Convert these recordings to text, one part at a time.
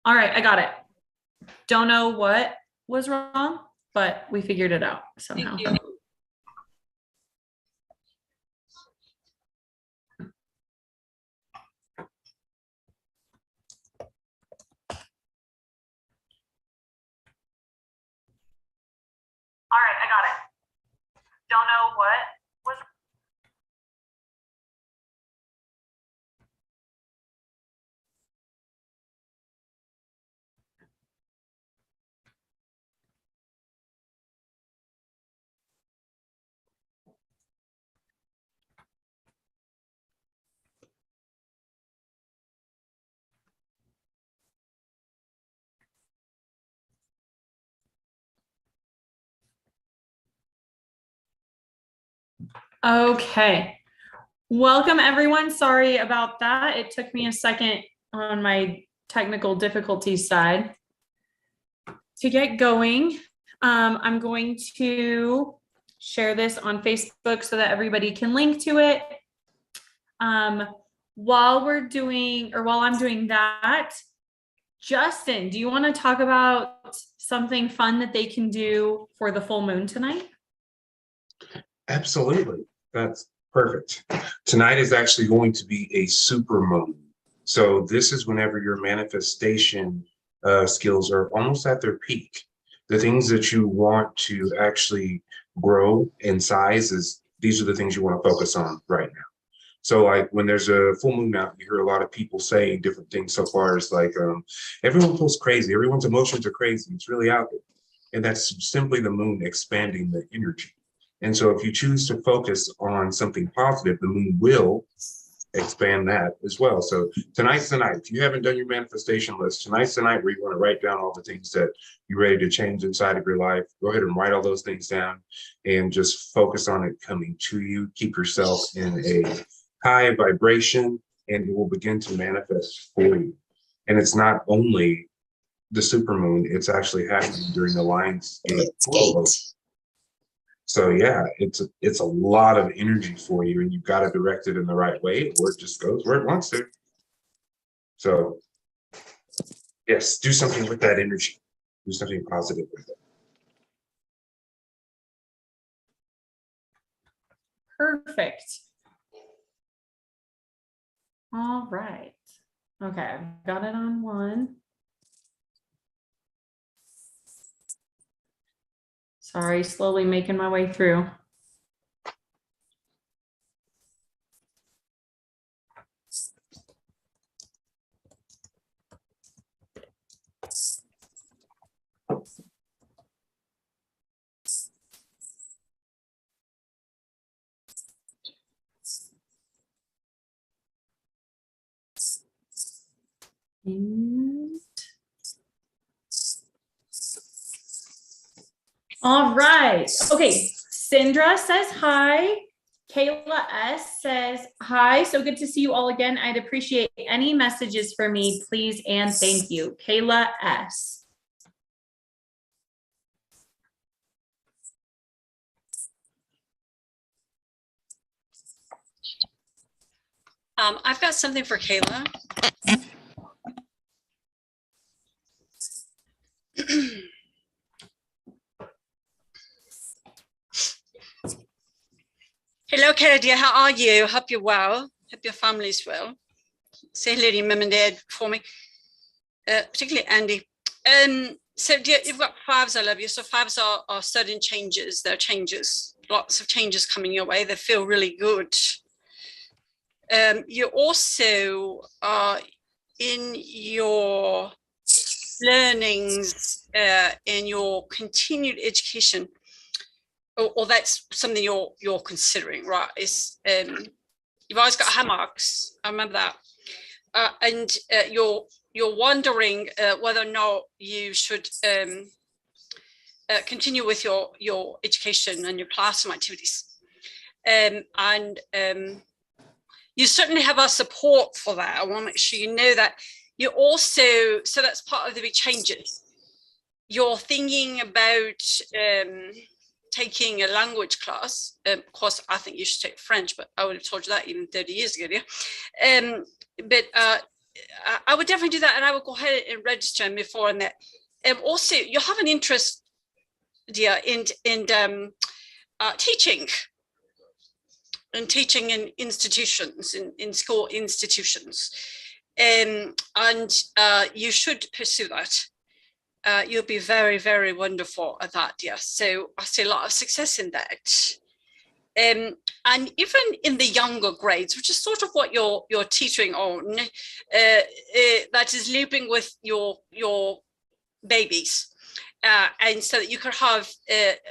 All right, I got it. Don't know what was wrong, but we figured it out somehow. Thank you. All right, I got it. Don't know what was Okay. Welcome, everyone. Sorry about that. It took me a second on my technical difficulties side to get going. I'm going to share this on Facebook so that everybody can link to it. While I'm doing that, Justin, do you want to talk about something fun that they can do for the full moon tonight? Absolutely. That's perfect. Tonight is actually going to be a super moon. So this is whenever your manifestation skills are almost at their peak. The things that you want to actually grow in size these are the things you want to focus on right now. So like when there's a full moon out, you hear a lot of people saying different things so far as like, everyone feels crazy. Everyone's emotions are crazy. It's really out there. And that's simply the moon expanding the energy. And so if you choose to focus on something positive, the moon will expand that as well. So tonight's the night. If you haven't done your manifestation list, tonight's the night where you want to write down all the things that you're ready to change inside of your life. Go ahead and write all those things down and just focus on it coming to you. Keep yourself in a high vibration and it will begin to manifest for you. And it's not only the supermoon, it's actually happening during the Lionsgate portal. So yeah, it's a lot of energy for you and you've got to direct it in the right way or it just goes where it wants to. So yes, do something with that energy. Do something positive with it. Perfect. All right. Okay, I've got it on one. Sorry, slowly making my way through. And all right. Okay. Sindra says hi. Kayla S says hi. So good to see you all again. I'd appreciate any messages for me, please, and thank you. Kayla S. I've got something for Kayla. Hello, Kayla dear. How are you? Hope you're well. Hope your family's well. Say hello to your mum and dad for me, particularly Andy. So dear, you've got fives, I love you. So fives are sudden changes. They're changes. Lots of changes coming your way. They feel really good. You also are in your learnings, in your continued education, or that's something you're considering, right? Is you've always got high marks. I remember that, and you're wondering whether or not you should continue with your education and your classroom activities, and you certainly have our support for that. I want to make sure you know that. You also, so that's part of the big changes. You're thinking about taking a language class. Of course, I think you should take French, but I would have told you that even 30 years ago. Yeah? But I would definitely do that, and I will go ahead and register and move forward on that. Also, you have an interest, dear, in teaching, and teaching in institutions, in school institutions, and you should pursue that. You'll be very, very wonderful at that, dear. So I see a lot of success in that. And even in the younger grades, which is sort of what you're teetering on, that is looping with your babies, and so that you can have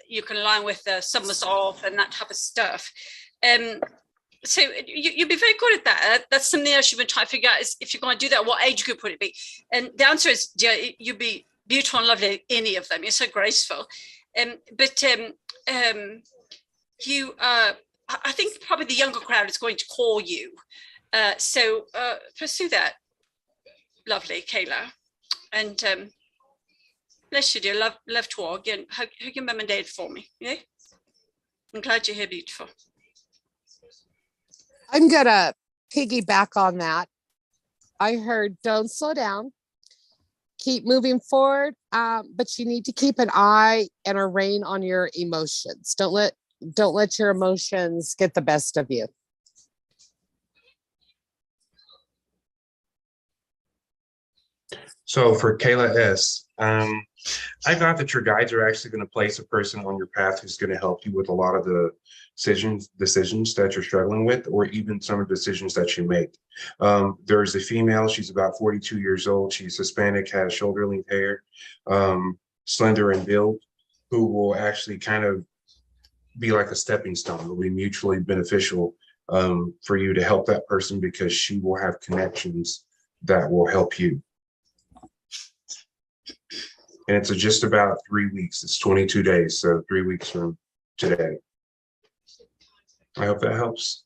you can align with the summers off and that type of stuff. So you'd be very good at that. That's something else you've been trying to figure out, is if you're going to do that, what age group would it be? And the answer is, yeah, you'd be beautiful and lovely, any of them. You're so graceful. But you, I think probably the younger crowd is going to call you. So pursue that. Lovely, Kayla. And bless you, dear. Love to all. Again, hug your mum and dad for me. Yeah. I'm glad you're here, beautiful. I'm gonna piggyback on that. I heard don't slow down, keep moving forward, but you need to keep an eye and a rein on your emotions. Don't let your emotions get the best of you. So for Kayla S, I thought that your guides are actually going to place a person on your path who's going to help you with a lot of the decisions that you're struggling with, or even some of the decisions that you make. There's a female, she's about 42 years old. She's Hispanic, has shoulder length hair, slender in build, who will actually kind of be like a stepping stone. It'll be mutually beneficial for you to help that person, because she will have connections that will help you. And it's just about 3 weeks. It's 22 days, so 3 weeks from today. I hope that helps.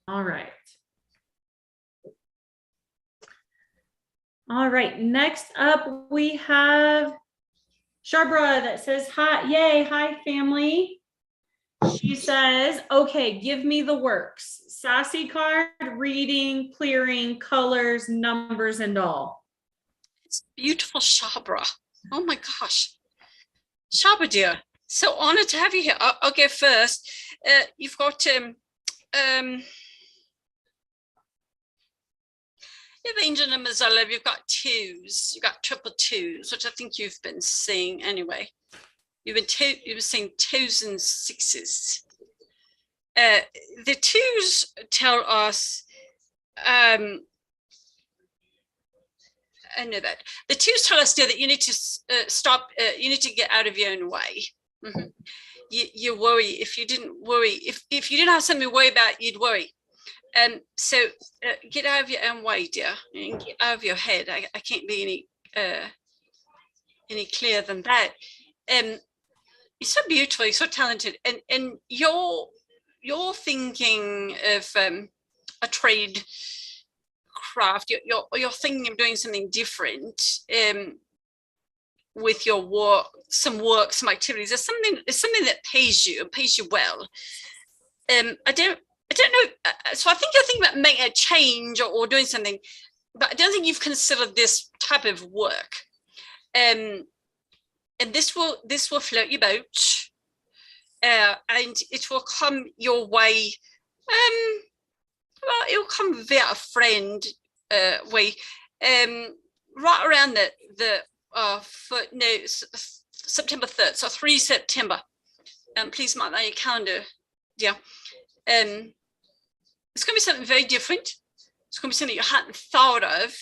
All right. All right, next up we have Sharbra that says, hi, yay, hi family. She says, okay, give me the works. Sassy card, reading, clearing, colors, numbers, and all. It's beautiful, Sharbra. Oh my gosh. Sharbra, dear, so honored to have you here. I'll go first. You've got you have angel numbers, I love. You've got twos, you've got triple twos, which I think you've been seeing anyway. You've been seeing twos and sixes. The twos tell us, I know that. The twos tell us, dear, that you need to stop, you need to get out of your own way. Mm-hmm. You worry. If you didn't worry, if you didn't have something to worry about, you'd worry. So get out of your own way, dear, and get out of your head. I can't be any clearer than that. You're so beautiful, you're so talented, and you're thinking of a trade craft. You're thinking of doing something different with your work, some activities. There's something that pays you well. I don't know. So I think you're thinking about making a change or doing something, but I don't think you've considered this type of work. And this will float your boat, and it will come your way. Well, it will come via a friend way, right around September 3rd, so 3 September. Please mark that on your calendar, dear. It's going to be something very different. It's going to be something you hadn't thought of.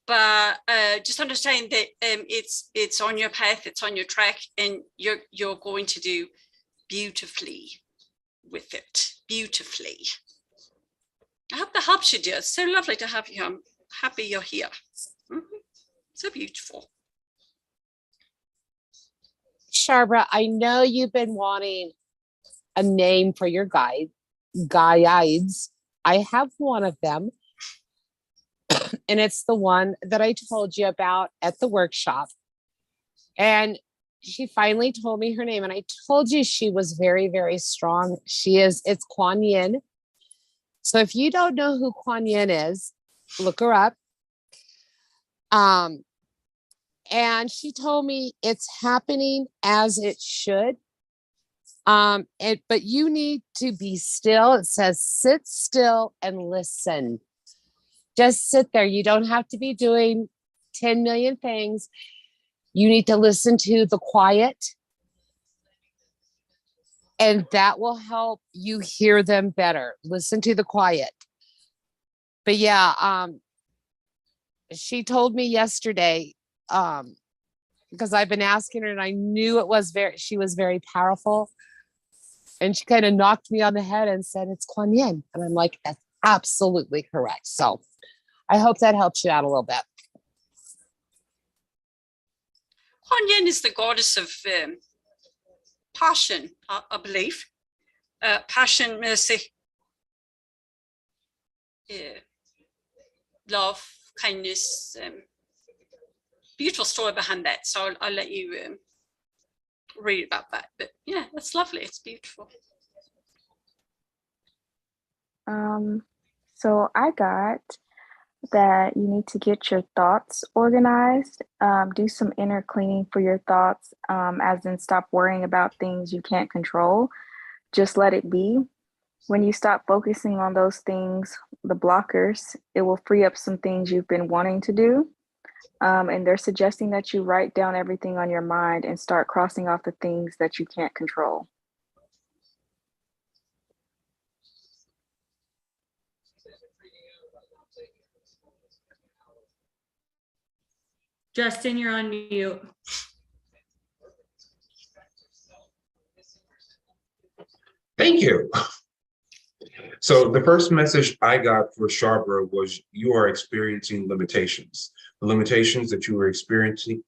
But just understand that it's on your path, it's on your track, and you're going to do beautifully with it. Beautifully. I hope that helps you, dear. It's so lovely to have you here. I'm happy you're here. Mm-hmm. So beautiful. Sharbra, I know you've been wanting a name for your guides. I have one of them. And it's the one that I told you about at the workshop. And she finally told me her name, and I told you she was very, very strong. It's Kuan Yin. So if you don't know who Kuan Yin is, look her up. And she told me it's happening as it should. But you need to be still. It says sit still and listen. Just sit there. You don't have to be doing 10 million things. You need to listen to the quiet, and that will help you hear them better. Listen to the quiet. But yeah, she told me yesterday, because I've been asking her, and I knew she was very powerful. And she kind of knocked me on the head and said, it's Kuan Yin. And I'm like, that's absolutely correct. So I hope that helps you out a little bit. Kuan Yin is the goddess of passion, I believe. Passion, mercy, love, kindness. Beautiful story behind that. So I'll let you read about that. But yeah, that's lovely. It's beautiful. So I got that you need to get your thoughts organized, do some inner cleaning for your thoughts, as in stop worrying about things you can't control. Just let it be. When you stop focusing on those things, the blockers, it will free up some things you've been wanting to do. And they're suggesting that you write down everything on your mind and start crossing off the things that you can't control. Justin, you're on mute. Thank you. So the first message I got for Sharbra was you are experiencing limitations. The limitations that you are experiencing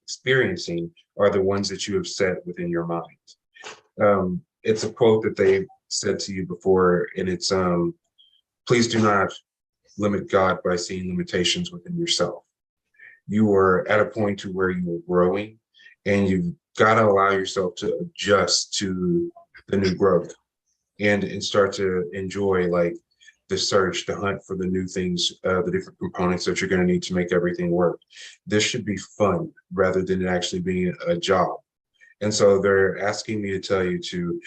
are the ones that you have set within your mind. It's a quote that they said to you before, and it's, please do not limit God by seeing limitations within yourself. You are at a point to where you are growing, and you've got to allow yourself to adjust to the new growth and start to enjoy like the search, the hunt for the new things, the different components that you're going to need to make everything work. This should be fun rather than it actually being a job. And so they're asking me to tell you to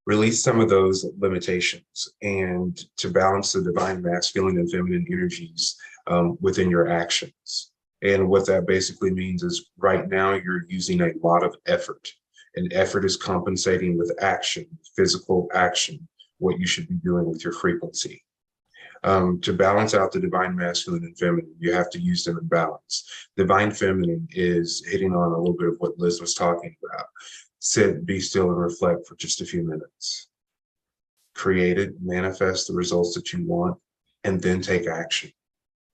release some of those limitations and to balance the divine masculine and feminine energies within your actions. And what that basically means is right now you're using a lot of effort, and effort is compensating with action, physical action, what you should be doing with your frequency. To balance out the divine masculine and feminine, you have to use them in balance. Divine feminine is hitting on a little bit of what Liz was talking about. Sit, be still, and reflect for just a few minutes. Create it, manifest the results that you want, and then take action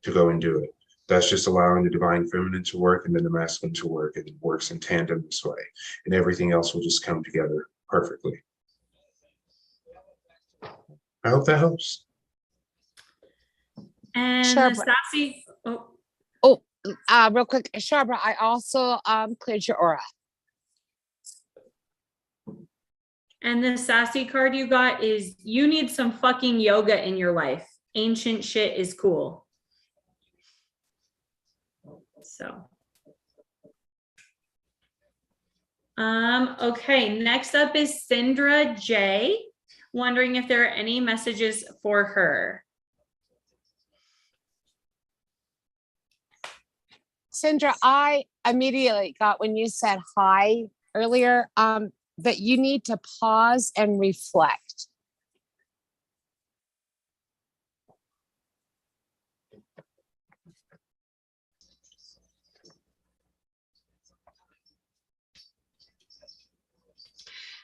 to go and do it. That's just allowing the divine feminine to work and then the masculine to work, and it works in tandem this way. And everything else will just come together perfectly. I hope that helps. And Sure, the sassy, Real quick, Sharbra, I also cleared your aura. and the sassy card you got is you need some fucking yoga in your life. Ancient shit is cool. So, okay, next up is Sindra J. Wondering if there are any messages for her. Sindra, I immediately got when you said hi earlier, that you need to pause and reflect.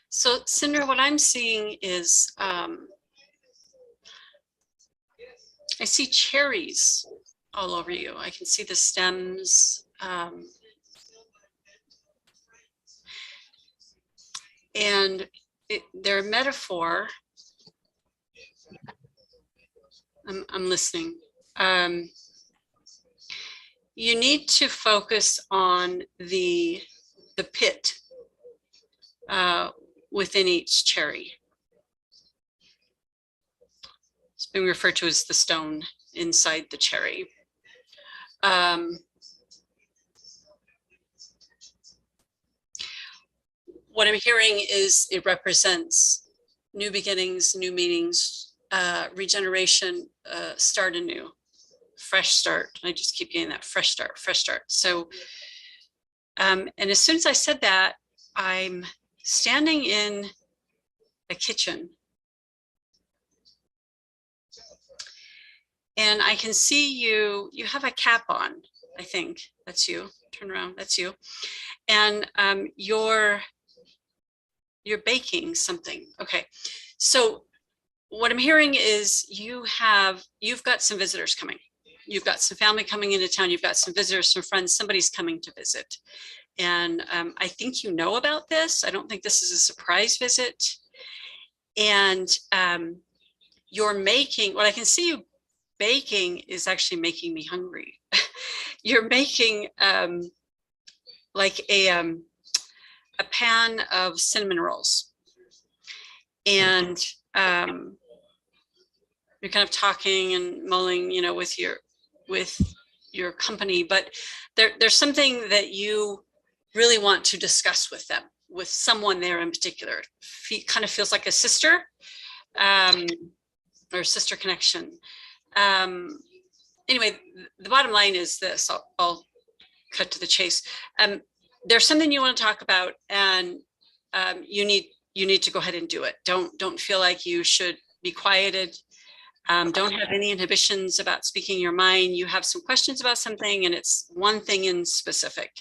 So, Cinder, what I'm seeing is I see cherries all over you. I can see the stems. And they're a metaphor. I'm listening. You need to focus on the pit within each cherry. It's been referred to as the stone inside the cherry. What I'm hearing is it represents new beginnings, new meanings, regeneration, start anew, fresh start. I just keep getting that fresh start, fresh start. So, and as soon as I said that, I'm standing in a kitchen. And I can see you have a cap on, I think that's you. Turn around, that's you. And you're baking something. Okay. So what I'm hearing is you've got some visitors coming. You've got some family coming into town. You've got some visitors, some friends, somebody's coming to visit. And I think you know about this. I don't think this is a surprise visit. And you're making, what I can see you baking is actually making me hungry. You're making like a pan of cinnamon rolls. And you're kind of talking and mulling, you know, with your company, but there's something that you really want to discuss with them, with someone there in particular. Kind of feels like a sister, or sister connection. Anyway, the bottom line is this, I'll cut to the chase. There's something you want to talk about, and you need to go ahead and do it. Don't feel like you should be quieted. Don't have any inhibitions about speaking your mind. You have some questions about something, and it's one thing in specific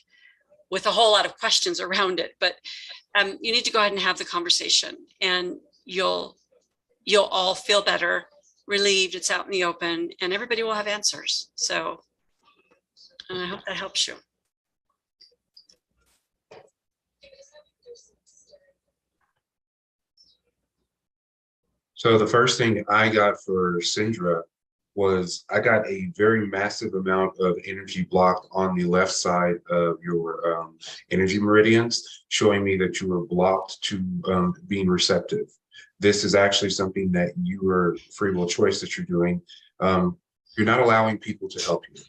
with a whole lot of questions around it, but you need to go ahead and have the conversation, and you'll all feel better, relieved, it's out in the open, and everybody will have answers. So I hope that helps you. So the first thing I got for Syndra was I got a very massive amount of energy blocked on the left side of your energy meridians, showing me that you were blocked to being receptive. This is actually something that you are free will choice that you're doing. You're not allowing people to help you.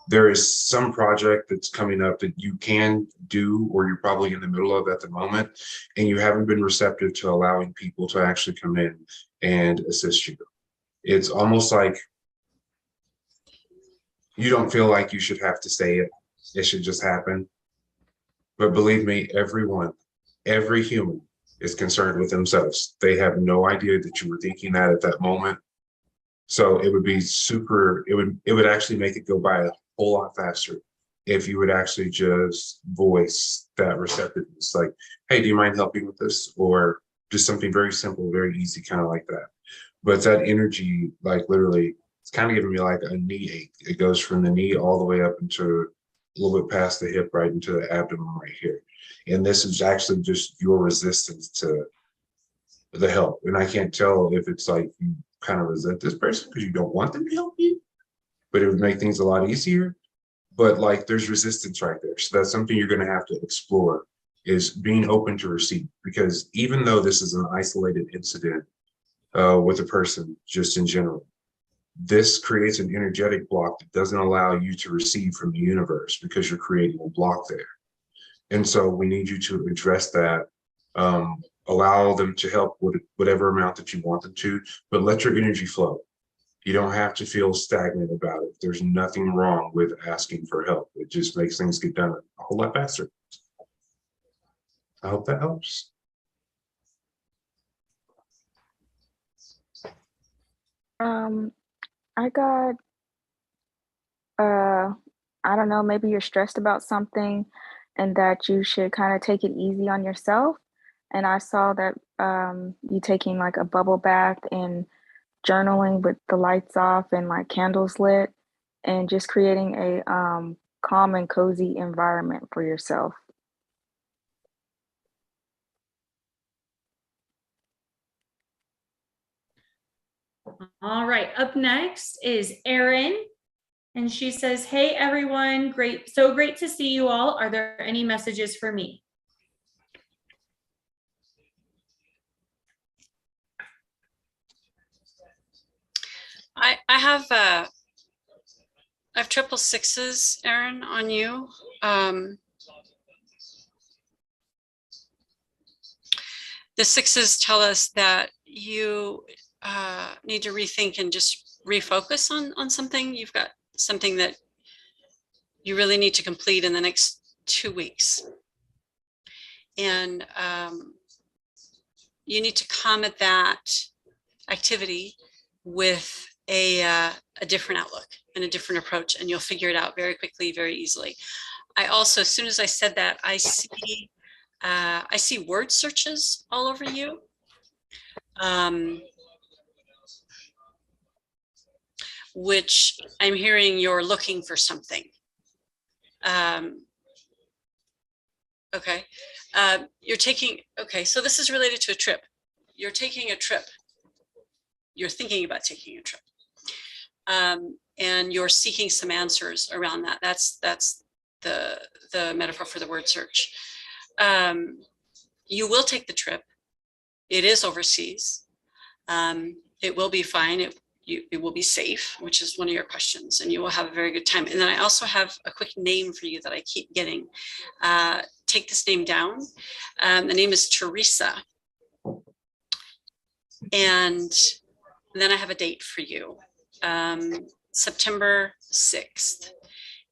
There is some project that's coming up that you can do, or you're probably in the middle of at the moment, and you haven't been receptive to allowing people to actually come in and assist you. It's almost like you don't feel like you should have to say it. It should just happen. But believe me, every human is concerned with themselves. They have no idea that you were thinking that at that moment. So it would be it would actually make it go by a whole lot faster if you would actually just voice that receptiveness, like, hey, do you mind helping with this? Or just something very simple, very easy, kind of like that. But that energy, like literally, it's kind of giving me like a knee ache. It goes from the knee all the way up into a little bit past the hip, right into the abdomen right here. And this is actually just your resistance to the help. And I can't tell if it's like you kind of resent this person because you don't want them to help you, but it would make things a lot easier. But like there's resistance right there. So that's something you're going to have to explore, is being open to receive. Because even though this is an isolated incident with a person, just in general, this creates an energetic block that doesn't allow you to receive from the universe because you're creating a block there. And so we need you to address that, allow them to help with whatever amount that you want them to, but let your energy flow. You don't have to feel stagnant about it. There's nothing wrong with asking for help. It just makes things get done a whole lot faster. I hope that helps. I got, I don't know, maybe you're stressed about something and that you should kind of take it easy on yourself. And I saw that you taking like a bubble bath and journaling with the lights off and like candles lit, and just creating a calm and cozy environment for yourself. All right, up next is Erin, and she says, hey everyone, so great to see you all. Are there any messages for me? have triple sixes, Erin, on you. The sixes tell us that you need to rethink and just refocus on something. You've got something that you really need to complete in the next 2 weeks. And you need to come at that activity with a different outlook and a different approach, and you'll figure it out very quickly, very easily. I also, as soon as I said that, I see word searches all over you. Which I'm hearing you're looking for something. Okay. You're taking, okay, so this is related to a trip. You're taking a trip. You're thinking about taking a trip. And you're seeking some answers around that. That's the metaphor for the word search. You will take the trip. It is overseas. It will be fine. It will be safe, which is one of your questions, and you will have a very good time. And then I also have a quick name for you that I keep getting. Take this name down. The name is Teresa. And then I have a date for you, September 6th.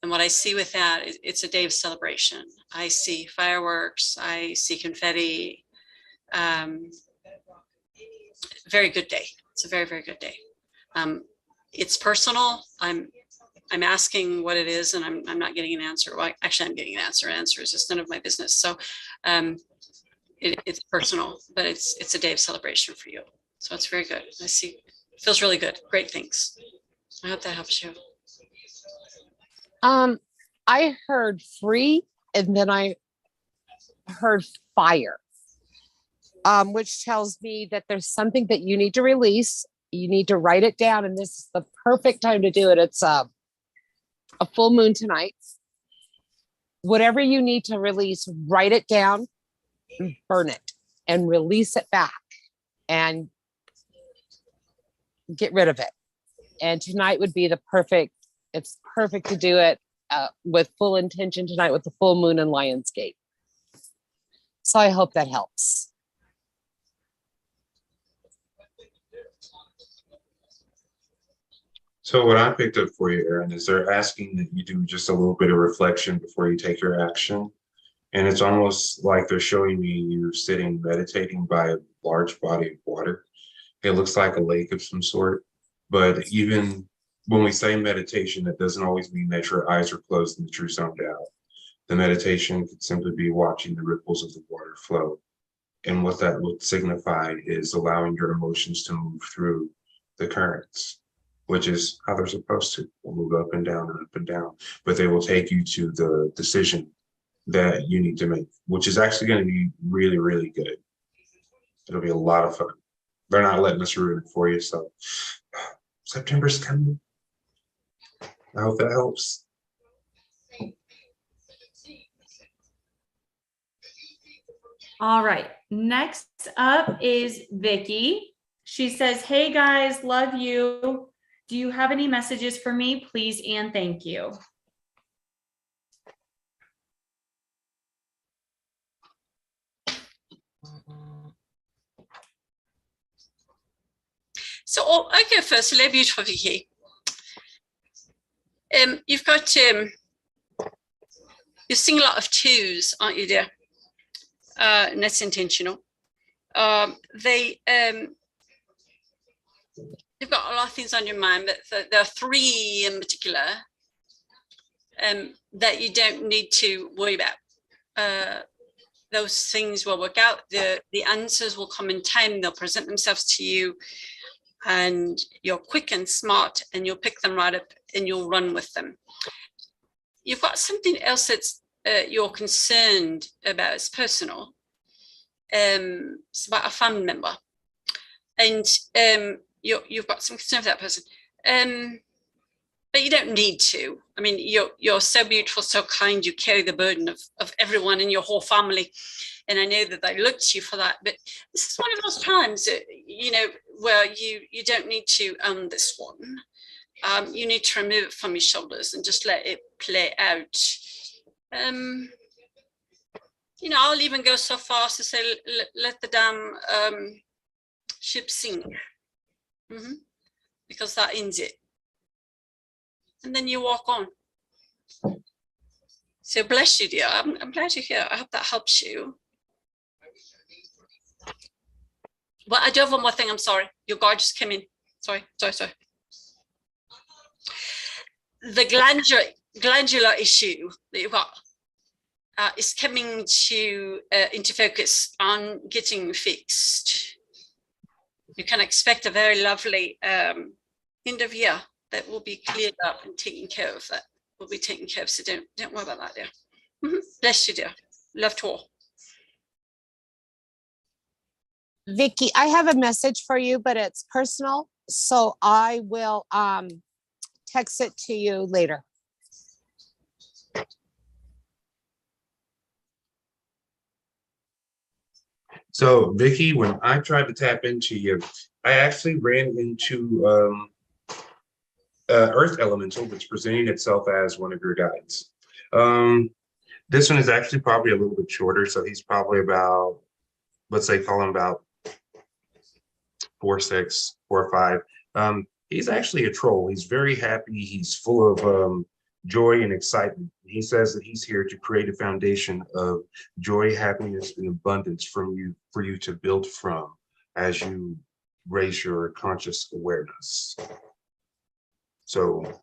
And what I see with that, it's a day of celebration. I see fireworks, I see confetti. Very good day. It's a very, very good day. It's personal. I'm asking what it is, and I'm not getting an answer. Well, actually, I'm getting an answer. An answer is just none of my business. So it's personal, but it's a day of celebration for you. So it's very good. I see. It feels really good. Great things. I hope that helps you. I heard free, and then I heard fire, which tells me that there's something that you need to release. You need to write it down, and this is the perfect time to do it. It's a full moon tonight. Whatever you need to release, write it down, and burn it, and release it back, and get rid of it. And tonight would be it's perfect to do it with full intention tonight with the full moon and Lionsgate. So I hope that helps. So what I picked up for you, Erin, is they're asking that you do just a little bit of reflection before you take your action. And it's almost like they're showing me you sitting meditating by a large body of water. It looks like a lake of some sort. But even when we say meditation, it doesn't always mean that your eyes are closed and that you're zoned out. The meditation could simply be watching the ripples of the water flow. And what that would signify is allowing your emotions to move through the currents, which is how they're supposed to. They'll move up and down and up and down, but they will take you to the decision that you need to make, which is actually going to be really, really good. It'll be a lot of fun. They're not letting us ruin it for you. So September's coming. I hope that helps. All right. Next up is Vicky. She says, "Hey guys, love you. Do you have any messages for me, please and thank you?" So I'll go first. Hello, beautiful Vicky. You've got you're seeing a lot of twos, aren't you, dear? And that's intentional. You've got a lot of things on your mind, but there are three in particular that you don't need to worry about. Those things will work out. The answers will come in time. They'll present themselves to you, and you're quick and smart, and you'll pick them right up and you'll run with them. You've got something else that's you're concerned about. It's personal. It's about a family member, and you've got some concern for that person, but you don't need to. I mean, you're so beautiful, so kind. You carry the burden of everyone in your whole family, and I know that they look to you for that. But this is one of those times, where you don't need to own this one. you need to remove it from your shoulders and just let it play out. You know, I'll even go so far as to say, let the damn ship sink, because that ends it. And then you walk on. So bless you, dear. I'm glad you're here. I hope that helps you. Well, I do have one more thing. I'm sorry. Your guard just came in. Sorry. The glandular issue that you've got is coming to into focus on getting fixed. You can expect a very lovely end of year that will be cleared up and taken care of. That will be taken care of. So don't worry about that, dear. Bless you, dear. Love to all. Vicky, I have a message for you, but it's personal, so I will text it to you later. So Vicky, when I tried to tap into you, I actually ran into Earth Elemental that's presenting itself as one of your guides. This one is actually probably a little bit shorter, so he's probably about, let's say, call him about 4'6", 4'5". He's actually a troll. He's very happy. He's full of joy and excitement. He says that he's here to create a foundation of joy, happiness, and abundance for you to build from as you raise your conscious awareness. So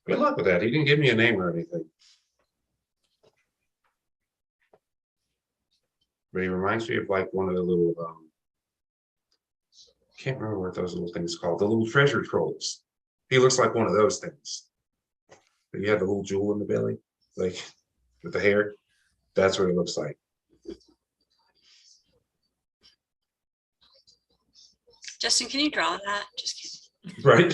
good luck with that. He didn't give me a name or anything. But he reminds me of like one of the little, can't remember what those little things are called, the little treasure trolls. He looks like one of those things. You have the little jewel in the belly, like with the hair. That's what it looks like. Justin, can you draw that? Just kidding. Right.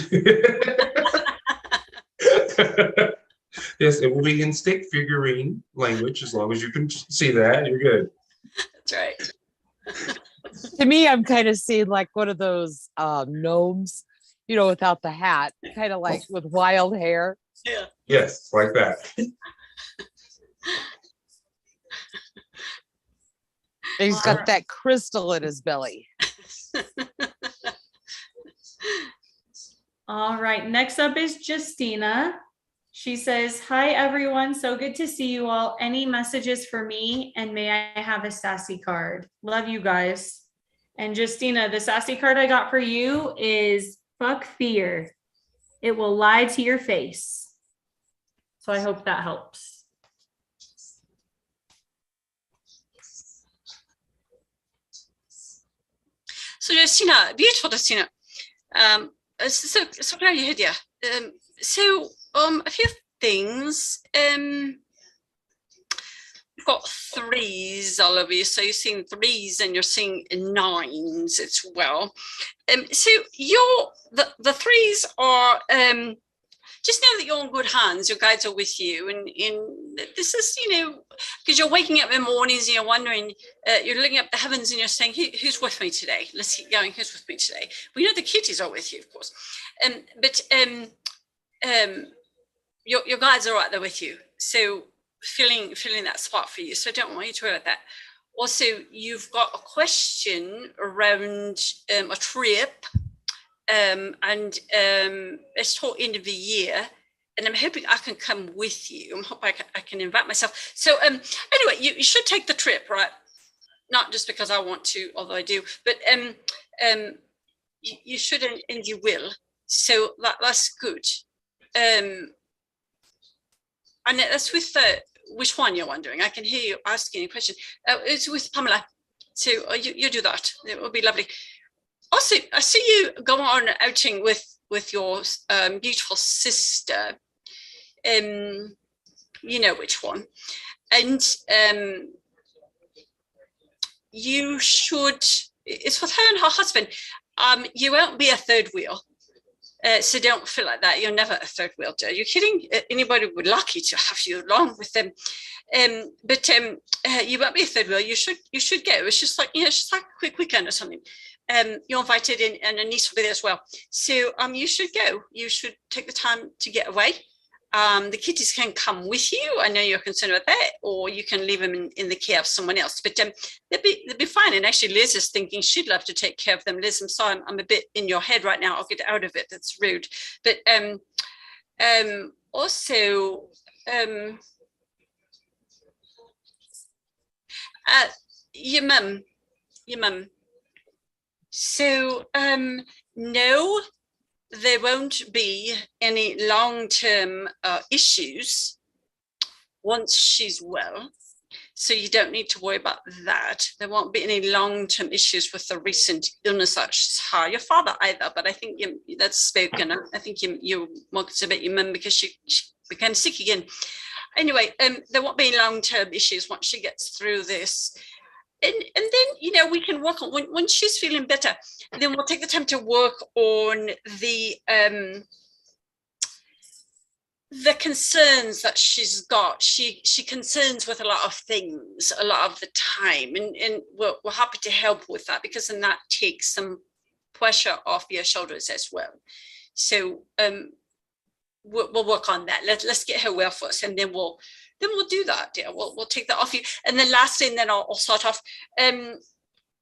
Yes, it will be in stick figurine language. As long as you can see that, you're good. That's right. To me, I'm kind of seeing like one of those gnomes, you know, without the hat, kind of like with wild hair. Yeah. Yes, like that. He's got that crystal in his belly. All right, next up is Justina. She says, hi, everyone. So good to see you all. Any messages for me? And may I have a sassy card? Love you guys. And Justina, the sassy card I got for you is fuck fear. It will lie to your face. So I hope that helps. So Justina, beautiful Justina. So glad you're here, dear. A few things. You've got threes all over you, so you're seeing threes and you're seeing nines as well. So the threes are just know that you're in good hands. Your guides are with you, and this is, you know, because you're waking up in the mornings and you're wondering, you're looking up the heavens and you're saying, who's with me today? Let's keep going. Who's with me today? We know the kitties are with you, of course, but your guides are right there with you. So feeling that spot for you. So don't want you to worry about that. Also, you've got a question around a trip. It's toward end of the year, and I'm hoping I can come with you. I'm hoping I can invite myself. So anyway, you should take the trip, right? Not just because I want to, although I do, but you should and you will. So that's good. And that's with which one you're wondering. I can hear you asking a question. It's with Pamela. So you do that. It will be lovely. Also, I see you go on an outing with your beautiful sister. You know which one. And you should, it's with her and her husband. You won't be a third wheel. So don't feel like that. You're never a third wheelchair. Are you kidding? Anybody would lucky to have you along with them. But you won't be a third wheel. You should go. It's just like, it's just like a quick weekend or something. You're invited in, and a niece will be there as well. So you should go. You should take the time to get away. The kitties can come with you. I know you're concerned about that, or you can leave them in the care of someone else. But they'll be fine. And actually, Liz is thinking she'd love to take care of them. Liz, I'm sorry, I'm a bit in your head right now. I'll get out of it. That's rude. But also, your mum. So no, there won't be any long-term issues once she's well. So you don't need to worry about that. There won't be any long-term issues with the recent illness such as your father either. But I think that's spoken. I think you're more concerned about your mum because she became sick again. Anyway, there won't be any long-term issues once she gets through this. And then, we can work on, when she's feeling better, then we'll take the time to work on the concerns that she's got. She concerns with a lot of things a lot of the time, and we're happy to help with that, because then that takes some pressure off your shoulders as well. So we'll work on that. Let's get her well first, and then we'll do that. Yeah, we'll take that off you. And then lastly, and then I'll start off.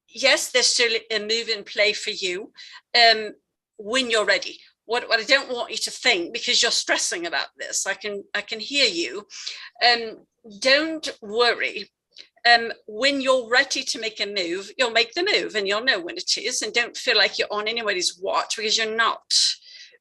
Yes, there's still a move in play for you when you're ready. What I don't want you to think, because you're stressing about this, I can hear you. Don't worry. When you're ready to make a move, you'll make the move, and you'll know when it is. And don't feel like you're on anybody's watch, because you're not,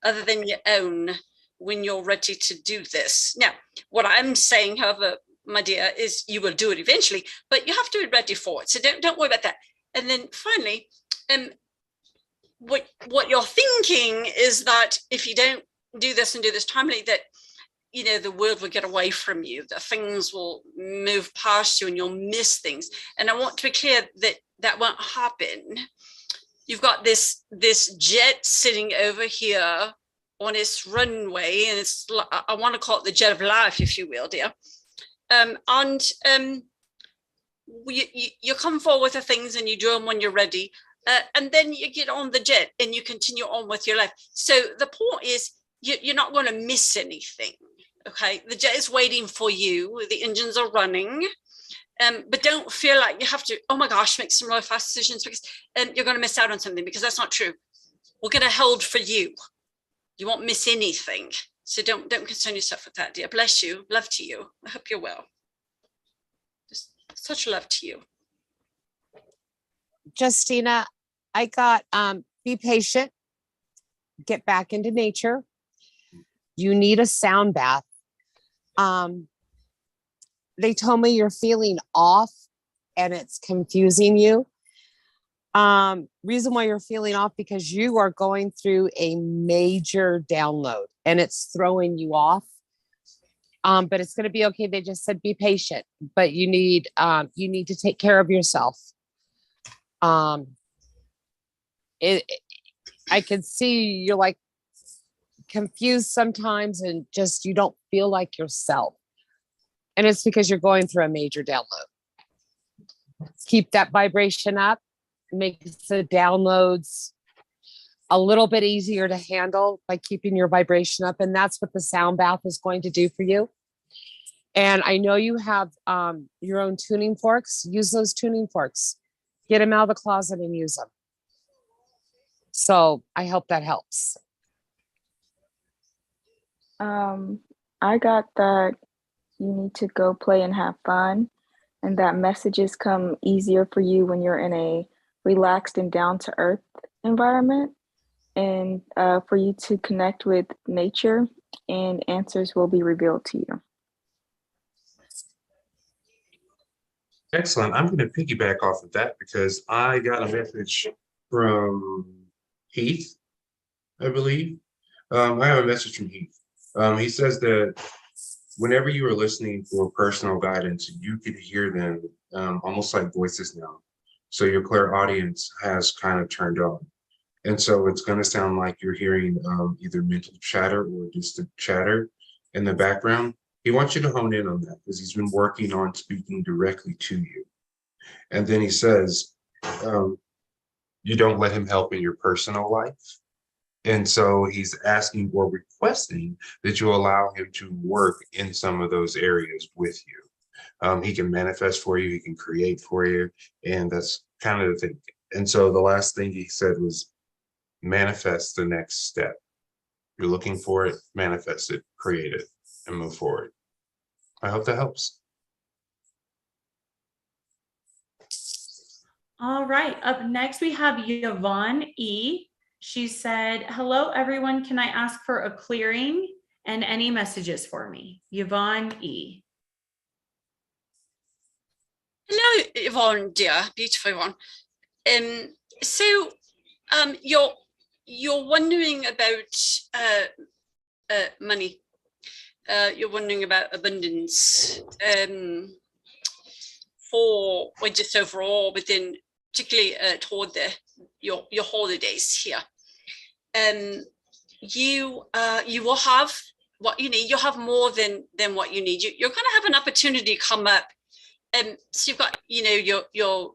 other than your own, when you're ready to do this. Now, what I'm saying, however, my dear, is you will do it eventually, but you have to be ready for it. So don't worry about that. And then finally, what you're thinking is that if you don't do this and do this timely, that the world will get away from you, that things will move past you and you'll miss things. And I want to be clear that that won't happen. You've got this jet sitting over here on its runway, and it's, I want to call it the jet of life, if you will, dear. You come forward with the things and you do them when you're ready, and then you get on the jet and you continue on with your life. So the point is, you're not going to miss anything. Okay, the jet is waiting for you. The engines are running, but don't feel like you have to, oh my gosh, make some really fast decisions, because you're going to miss out on something, because that's not true. We're going to hold for you. You won't miss anything. So don't concern yourself with that, dear. Bless you. Love to you. I hope you're well. Just such love to you. Justina, I got be patient, get back into nature. You need a sound bath. They told me you're feeling off and it's confusing you. Reason why you're feeling off, because you are going through a major download and it's throwing you off. But it's going to be okay. They just said be patient, but you need to take care of yourself. I can see you're like confused sometimes, and just you don't feel like yourself. And it's because you're going through a major download. Keep that vibration up. Makes the downloads a little bit easier to handle by keeping your vibration up. And that's what the sound bath is going to do for you. And I know you have your own tuning forks. Use those tuning forks. Get them out of the closet and use them. So I hope that helps. I got that you need to go play and have fun, and that messages come easier for you when you're in a relaxed and down-to-earth environment, and for you to connect with nature, and answers will be revealed to you. Excellent. I'm going to piggyback off of that, because I got a message from Heath, I believe. I have a message from Heath. He says that whenever you are listening for personal guidance, you could hear them almost like voices now. So your clairaudience has kind of turned on. And so it's going to sound like you're hearing either mental chatter or distant chatter in the background. He wants you to hone in on that because he's been working on speaking directly to you. And then he says, you don't let him help in your personal life. And so he's asking or requesting that you allow him to work in some of those areas with you. He can manifest for you, he can create for you, and that's kind of the thing. And so the last thing he said was manifest the next step. You're looking for it, manifest it, create it, and move forward. I hope that helps. All right, up next we have Yvonne E. She said, hello everyone, can I ask for a clearing and any messages for me? Yvonne E. Hello, Yvonne, dear, beautiful Yvonne. So you're wondering about money. You're wondering about abundance for just overall within, particularly toward your holidays here. You will have what you need. You'll have more than what you need. You're going to have an opportunity come up. So you've got, your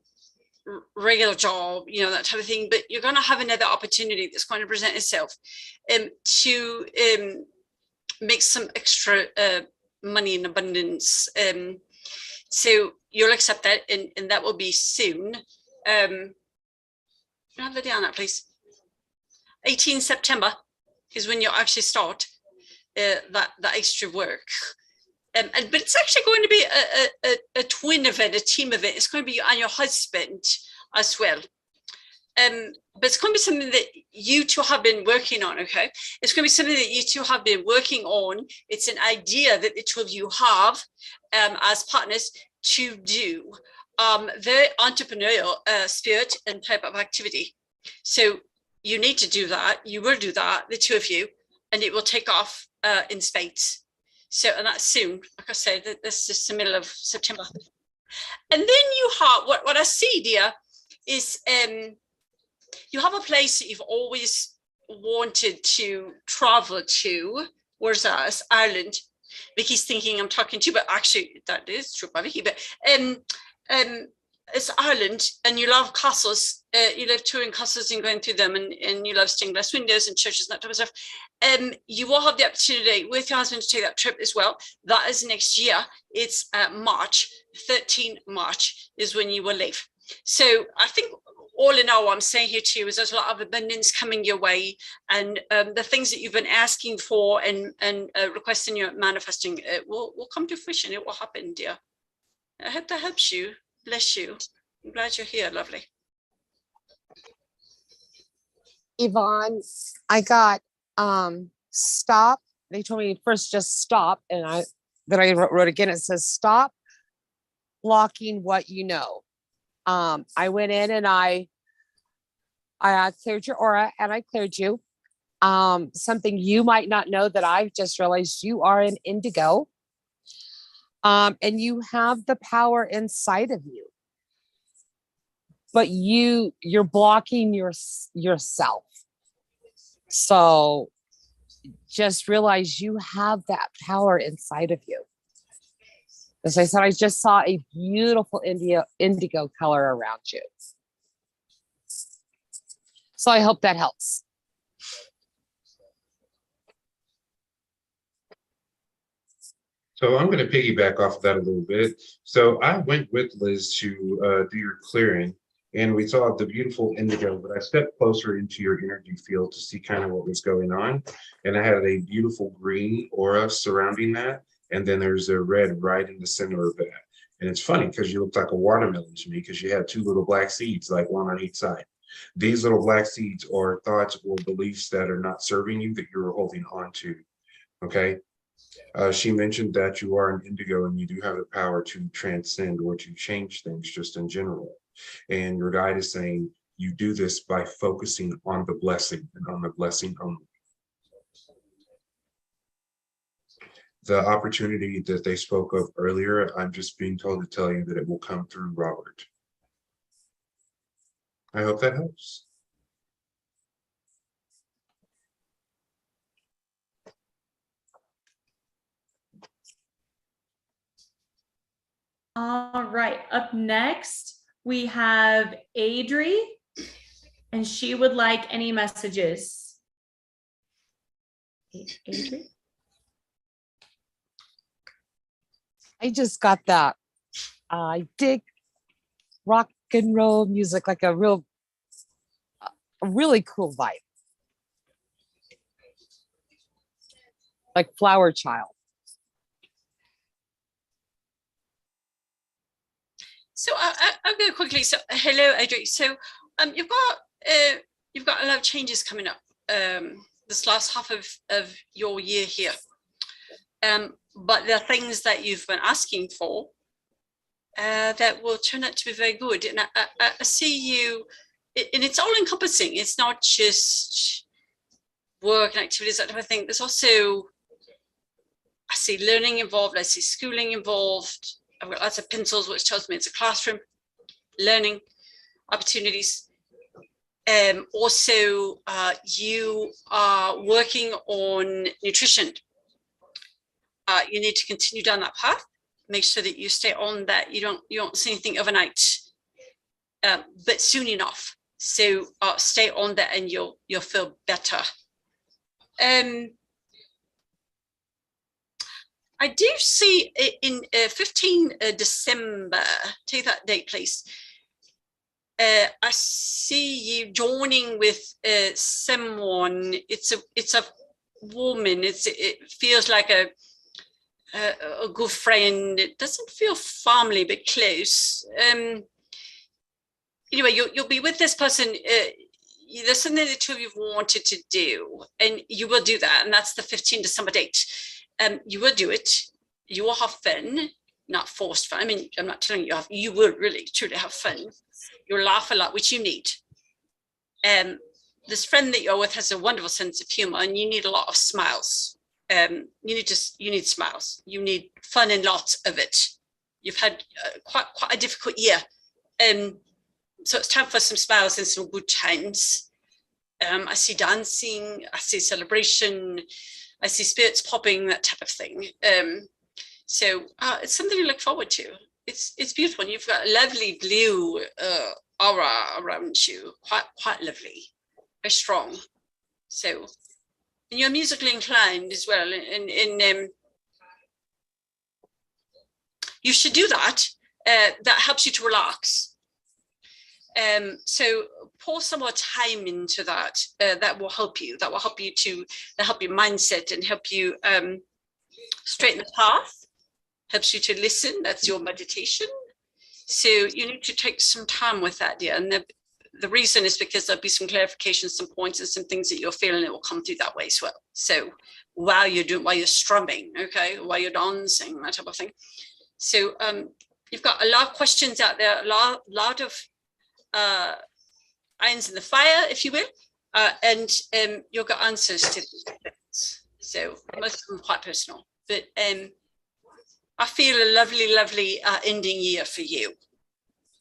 regular job, that type of thing, but you're going to have another opportunity that's going to present itself to make some extra money in abundance. So you'll accept that, and that will be soon. Can I have the day on that, please? 18 September is when you'll actually start that extra work. But it's actually going to be a twin event, a team event. It's going to be you and your husband as well. But it's going to be something that you two have been working on, okay? It's going to be something that you two have been working on. It's an idea that the two of you have as partners to do. Very entrepreneurial spirit and type of activity. So you need to do that. You will do that, the two of you, and it will take off in spades. So, and that's soon, like I said, this is the middle of September. And then you have, what I see, dear, is you have a place that you've always wanted to travel to. Where's that? Ireland. Vicky's thinking I'm talking to you, but actually that is true by Vicky, but it's Ireland, and you love castles. You love touring castles and going through them, and you love stained glass windows and churches and that type of stuff. You will have the opportunity with your husband to take that trip as well. That is next year. It's March, 13 March is when you will leave. So I think all in all, what I'm saying here to you is there's a lot of abundance coming your way, and the things that you've been asking for and requesting, you're manifesting, it will come to fruition. It will happen, dear. I hope that helps you. Bless you. I'm glad you're here. Lovely. Yvonne, I got stop. They told me first just stop, and I wrote again. It says stop blocking what you know. I went in and I cleared your aura, and I cleared you. Something you might not know that I've just realized: you are an indigo. And you have the power inside of you, but you're blocking yourself. So just realize you have that power inside of you. As I said, I just saw a beautiful indigo color around you. So I hope that helps. So I'm going to piggyback off of that a little bit. So I went with Liz to do your clearing, and we saw the beautiful indigo, but I stepped closer into your energy field to see kind of what was going on. And I had a beautiful green aura surrounding that. And then there's a red right in the center of that. And it's funny because you looked like a watermelon to me because you had two little black seeds, like one on each side. These little black seeds are thoughts or beliefs that are not serving you that you're holding on to. Okay. She mentioned that you are an indigo and you do have the power to transcend or to change things just in general. And your guide is saying you do this by focusing on the blessing and on the blessing only. The opportunity that they spoke of earlier, I'm just being told to tell you that it will come through Robert. I hope that helps. All right, up next, we have Adri, and she would like any messages. Adri? I just got that. I dig rock and roll music, like a really cool vibe. Like Flower Child. So I'll go quickly. So hello, Adri. So you've got a lot of changes coming up this last half of your year here. But there are things that you've been asking for that will turn out to be very good. And I see you, and it's all encompassing. It's not just work and activities, that type of thing. There's also, I see learning involved. I see schooling involved. I've got lots of pencils, which tells me it's a classroom, learning opportunities. Also, you are working on nutrition. You need to continue down that path. Make sure that you stay on that. You don't see anything overnight, but soon enough. So stay on that, and you'll feel better. I do see in 15 December, take that date, please. I see you joining with someone. It's a woman. It feels like a good friend. It doesn't feel family, but close. Anyway, you'll be with this person. There's something the two of you have wanted to do, and you will do that. And that's the 15 December date. You will do it. You will have fun, not forced fun. I mean, I'm not telling you you will really truly have fun. You'll laugh a lot, which you need. This friend that you're with has a wonderful sense of humor, and you need a lot of smiles. You need smiles. You need fun and lots of it. You've had quite a difficult year. So it's time for some smiles and some good times. I see dancing, I see celebration, I see spirits popping, that type of thing. So it's something to look forward to. It's beautiful. And you've got a lovely blue aura around you, quite lovely, very strong. So, and you're musically inclined as well. And you should do that. That helps you to relax. So pour some more time into that. That will help you. That will help you to help your mindset and help you straighten the path. Helps you to listen. That's your meditation. So you need to take some time with that, dear. And the reason is because there'll be some clarification, some points, and some things that you're feeling that will come through that way as well. So while you're strumming, okay, while you're dancing, that type of thing. So you've got a lot of questions out there, a lot of irons in the fire, if you will, and you'll get answers to these things. So most of them are quite personal, but I feel a lovely ending year for you.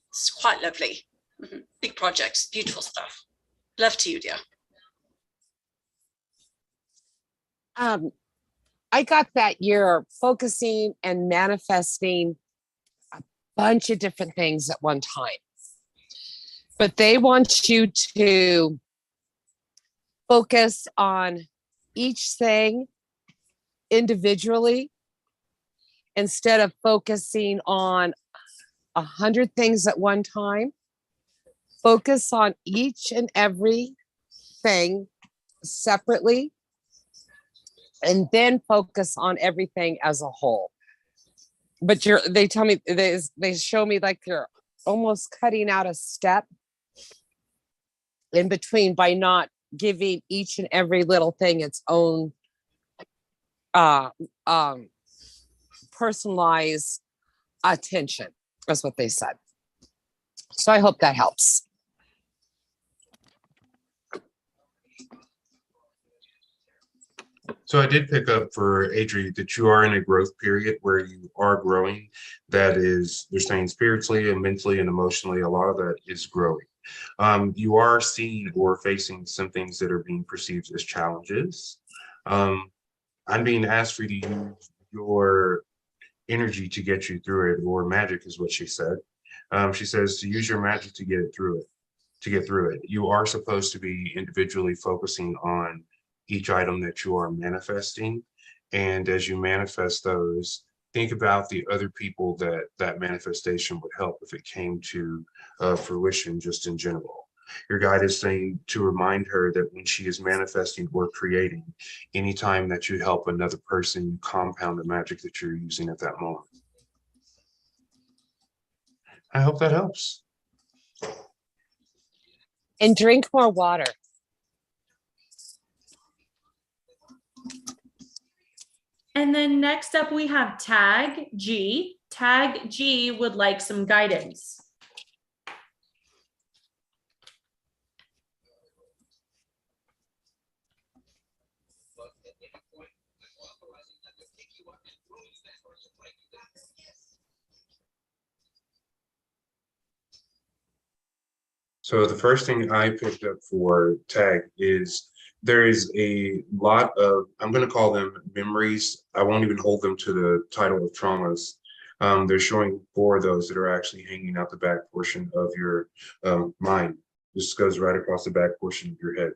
It's quite lovely. Mm-hmm. Big projects, beautiful stuff. Love to you, dear. I got that you're focusing and manifesting a bunch of different things at one time. But they want you to focus on each thing individually instead of focusing on 100 things at one time. Focus on each and every thing separately, and then focus on everything as a whole. But they tell me, they show me like you're almost cutting out a step in between by not giving each and every little thing its own personalized attention. That's what they said. So I hope that helps. So I did pick up for Adri that you are in a growth period where you are growing. That is, you're saying spiritually and mentally and emotionally, a lot of that is growing. You are seeing or facing some things that are being perceived as challenges. I'm being asked for you to use your energy to get you through it, or magic is what she said. She says to use your magic to get through it. You are supposed to be individually focusing on each item that you are manifesting. And as you manifest those, think about the other people that that manifestation would help if it came to fruition, just in general. Your guide is saying to remind her that when she is manifesting or creating, anytime that you help another person, you compound the magic that you're using at that moment. I hope that helps. And drink more water. And then next up, we have Tag G. Tag G would like some guidance. So the first thing I picked up for Tag is there is a lot of, I'm going to call them memories. I won't even hold them to the title of traumas. They're showing 4 of those that are actually hanging out the back portion of your mind. This goes right across the back portion of your head.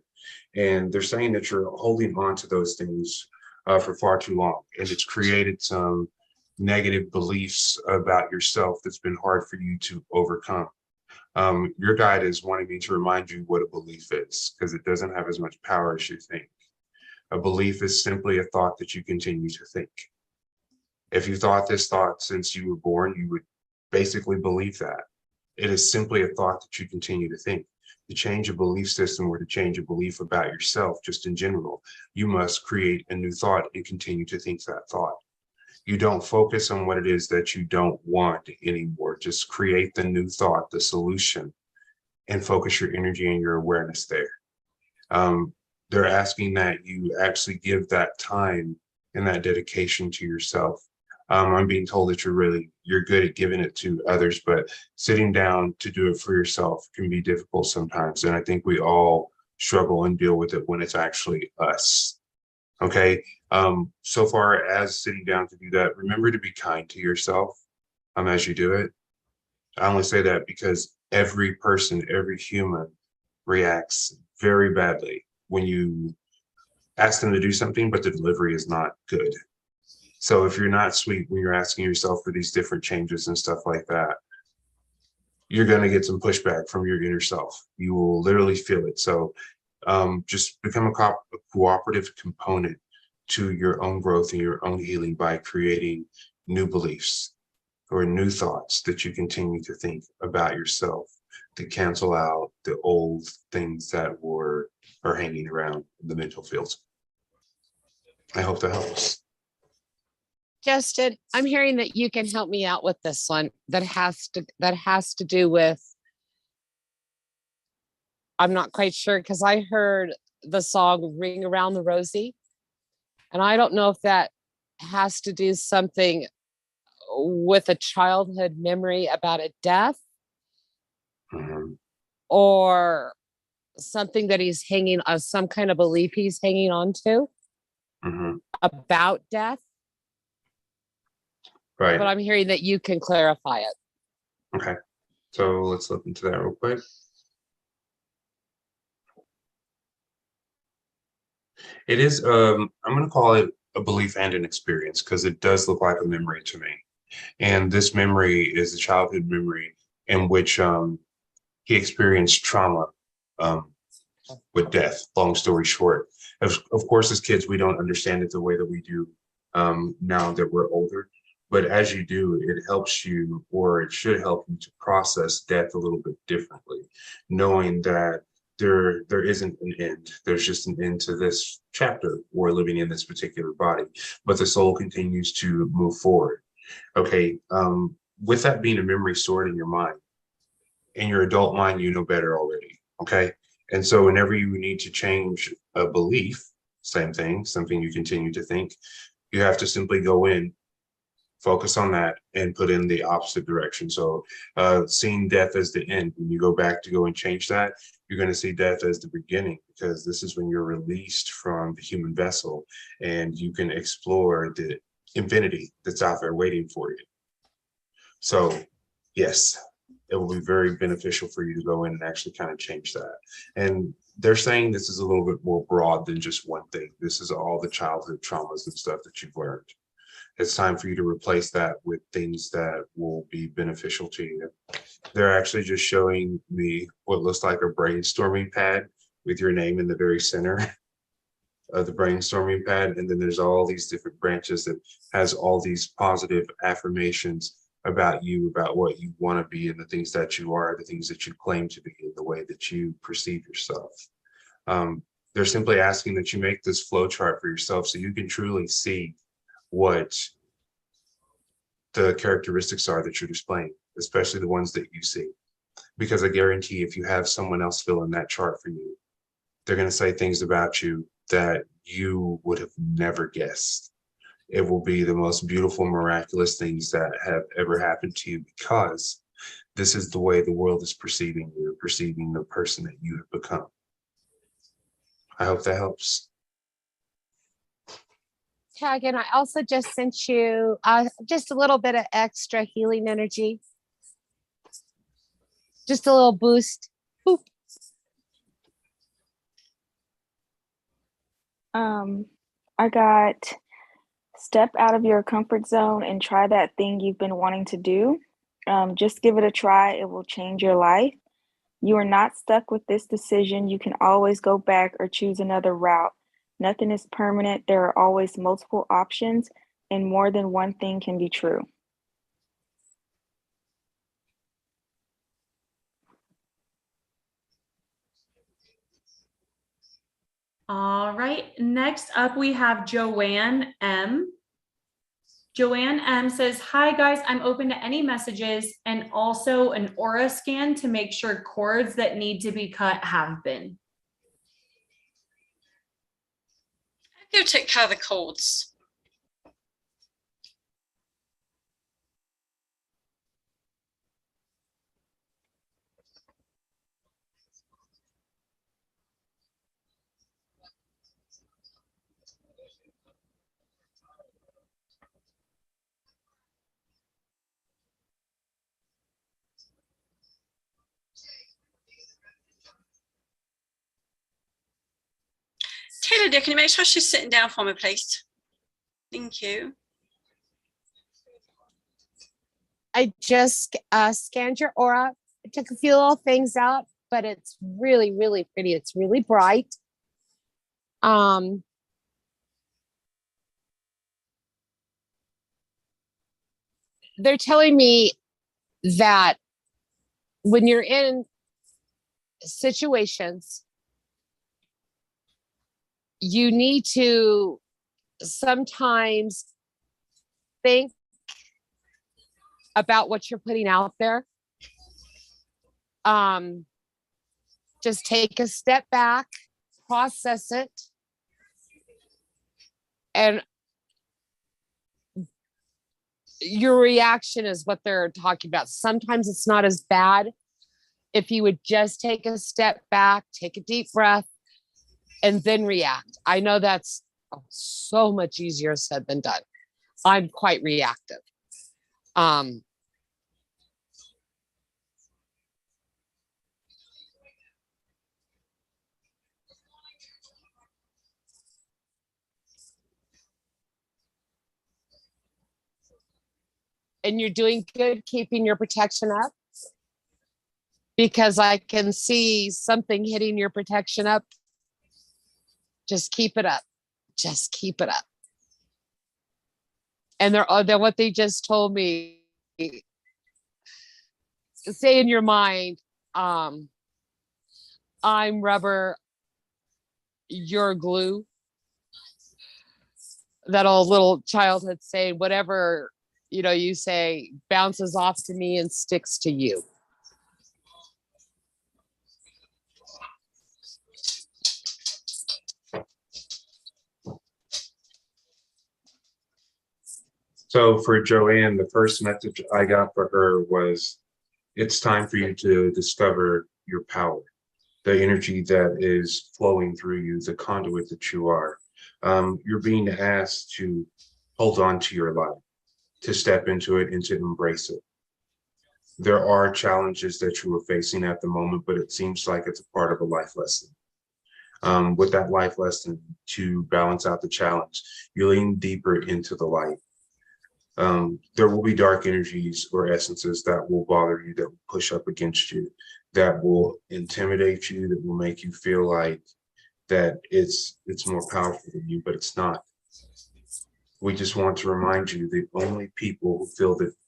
And they're saying that you're holding on to those things for far too long. And it's created some negative beliefs about yourself that's been hard for you to overcome. Your guide is wanting me to remind you what a belief is, because it doesn't have as much power as you think. A belief is simply a thought that you continue to think. If you thought this thought since you were born, you would basically believe that. It is simply a thought that you continue to think. To change a belief system or to change a belief about yourself, just in general, you must create a new thought and continue to think that thought. You don't focus on what it is that you don't want anymore. Just create the new thought, the solution, and focus your energy and your awareness there. They're asking that you actually give that time and that dedication to yourself. I'm being told that you're good at giving it to others, but sitting down to do it for yourself can be difficult sometimes. And I think we all struggle and deal with it when it's actually us. Okay. So far as sitting down to do that, remember to be kind to yourself as you do it. I only say that because every person, every human reacts very badly when you ask them to do something, but the delivery is not good. So if you're not sweet when you're asking yourself for these different changes and stuff like that, you're going to get some pushback from your inner self. You will literally feel it. So just become a cooperative component to your own growth and your own healing by creating new beliefs or new thoughts that you continue to think about yourself to cancel out the old things that are hanging around in the mental fields. I hope that helps. Justin, I'm hearing that you can help me out with this one that has to do with, I'm not quite sure, because I heard the song Ring Around the Rosie. And I don't know if that has to do something with a childhood memory about a death or something that he's hanging on, some kind of belief he's hanging on to about death. Right. But I'm hearing that you can clarify it. Okay. So let's look into that real quick. It is, I'm going to call it a belief and an experience because it does look like a memory to me. And this memory is a childhood memory in which he experienced trauma with death, long story short. Of course, as kids, we don't understand it the way that we do now that we're older. But as you do, it helps you, or it should help you to process death a little bit differently, knowing that there isn't an end. There's just an end to this chapter or living in this particular body, but the soul continues to move forward. Okay, with that being a memory stored in your mind, in your adult mind, you know better already, okay? And so whenever you need to change a belief, same thing, something you continue to think, you have to simply go in, focus on that, and put in the opposite direction. So seeing death as the end, when you go back to go and change that, you're going to see death as the beginning, because this is when you're released from the human vessel and you can explore the infinity that's out there waiting for you. So yes, it will be very beneficial for you to go in and actually kind of change that. And they're saying this is a little bit more broad than just one thing. This is all the childhood traumas and stuff that you've learned. It's time for you to replace that with things that will be beneficial to you. They're actually just showing me what looks like a brainstorming pad with your name in the very center of the brainstorming pad. And then there's all these different branches that has all these positive affirmations about you, about what you want to be and the things that you are, the things that you claim to be, and the way that you perceive yourself. They're simply asking that you make this flow chart for yourself so you can truly see what the characteristics are that you're displaying, especially the ones that you see. Because I guarantee if you have someone else fill in that chart for you, they're going to say things about you that you would have never guessed. It will be the most beautiful, miraculous things that have ever happened to you, because this is the way the world is perceiving you, perceiving the person that you have become. I hope that helps. Tag, and I also just sent you just a little bit of extra healing energy. Just a little boost. Boop. I got step out of your comfort zone and try that thing you've been wanting to do. Just give it a try. It will change your life. You are not stuck with this decision. You can always go back or choose another route. Nothing is permanent. There are always multiple options, and more than one thing can be true. All right, next up we have Joanne M. Joanne M says, hi guys, I'm open to any messages and also an aura scan to make sure cords that need to be cut have been. Go take care of the cords. Taylor, dear, can you make sure she's sitting down for me, please? Thank you. I just scanned your aura. I took a few little things out, but it's really, really pretty. It's really bright. They're telling me that when you're in situations, you need to sometimes think about what you're putting out there. Just take a step back, process it, and your reaction is what they're talking about. Sometimes it's not as bad if you would just take a step back, take a deep breath, and then react. I know that's so much easier said than done. I'm quite reactive. And you're doing good keeping your protection up, because I can see something hitting your protection up. Just keep it up. Just keep it up. And they're what they just told me. Say in your mind, I'm rubber, you're glue. That old little childhood saying, whatever you say bounces off to me and sticks to you. So for Joanne, the first message I got for her was, it's time for you to discover your power, the energy that is flowing through you, the conduit that you are. You're being asked to hold on to your life, to step into it and to embrace it. There are challenges that you are facing at the moment, but it seems like it's a part of a life lesson. With that life lesson, to balance out the challenge, you lean deeper into the light. There will be dark energies or essences that will bother you, that will push up against you, that will intimidate you, that will make you feel like that it's more powerful than you, but it's not. We just want to remind you the only people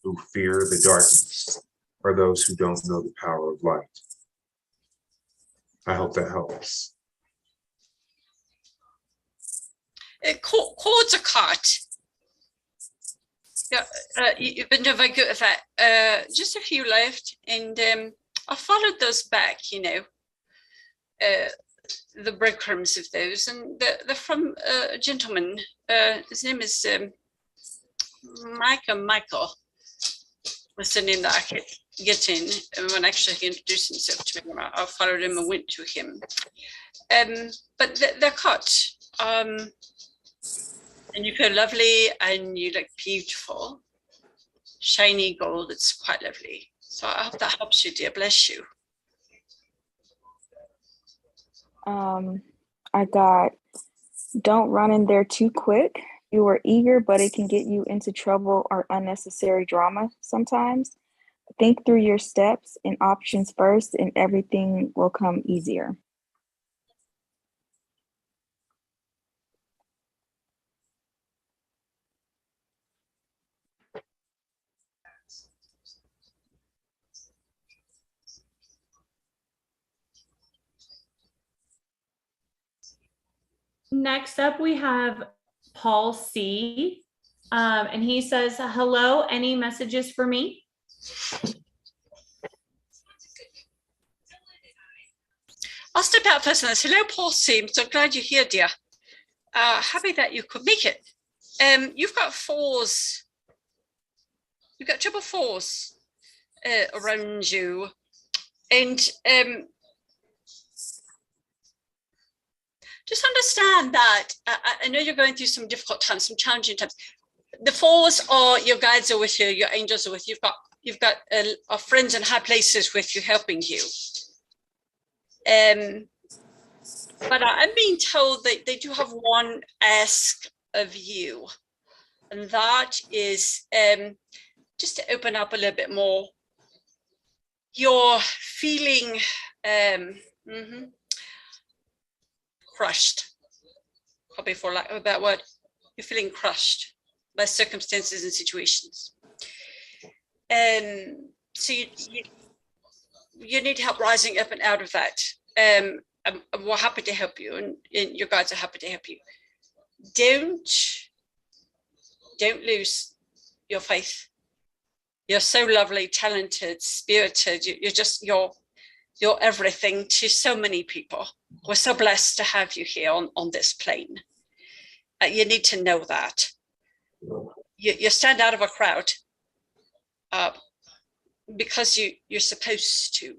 who fear the darkness are those who don't know the power of light. I hope that helps. Chords are cut. Yeah, you've been doing very good at that. Just a few left, and I followed those back, you know, the breadcrumbs of those, and they're from a gentleman. His name is Michael was the name that I could get in. And when actually he introduced himself to me, I followed him and went to him. But they're cut. And you feel lovely and you look beautiful. Shiny gold, it's quite lovely. So I hope that helps you, dear. Bless you. I got, don't run in there too quick. You are eager, but it can get you into trouble or unnecessary drama sometimes. Think through your steps and options first, and everything will come easier. Next up, we have Paul C. And he says, hello, any messages for me? I'll step out first and say, hello, Paul C. I'm so glad you're here, dear. Happy that you could make it. You've got fours. You've got triple fours around you. And just understand that I know you're going through some difficult times, some challenging times. The fours are your guides are with you, your angels are with you. You've got friends in high places with you, helping you. But I'm being told that they do have one ask of you, and that is just to open up a little bit more. You're feeling crushed, probably for lack of a better word. You're feeling crushed by circumstances and situations. So you need help rising up and out of that. We're happy to help you, and your guides are happy to help you. Don't lose your faith. You're so lovely, talented, spirited. You're everything to so many people. We're so blessed to have you here on this plane. You need to know that. You stand out of a crowd because you're supposed to.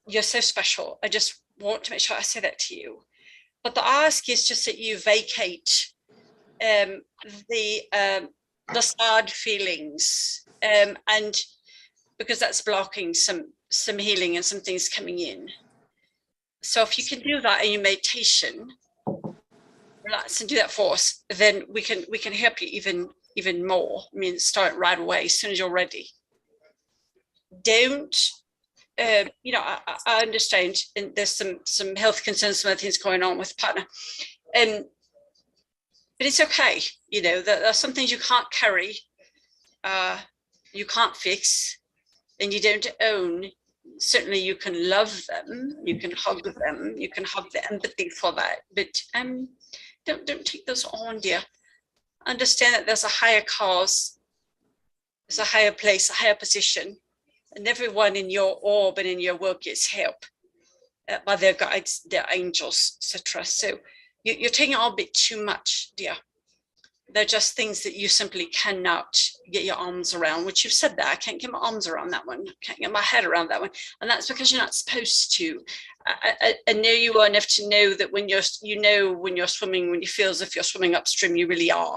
You're so special. I just want to make sure I say that to you. But the ask is just that you vacate the sad feelings, and because that's blocking some healing and some things coming in. So if you can do that in your meditation, relax and do that for us, then we can help you even more. I mean, start right away as soon as you're ready. Don't I understand, and there's some health concerns, some other things going on with partner, but it's okay. There are some things you can't carry, you can't fix, and you don't own. Certainly you can love them, you can hug them, you can have the empathy for that, but don't take those on, dear. Understand that there's a higher cause, there's a higher place, a higher position, and everyone in your orb and in your work gets help by their guides, their angels, etc. So you're taking on a bit too much, dear. They're just things that you simply cannot get your arms around, which you've said that. I can't get my arms around that one. I can't get my head around that one. And that's because you're not supposed to. I know you well enough to know that when you're swimming, when you feel as if you're swimming upstream, you really are.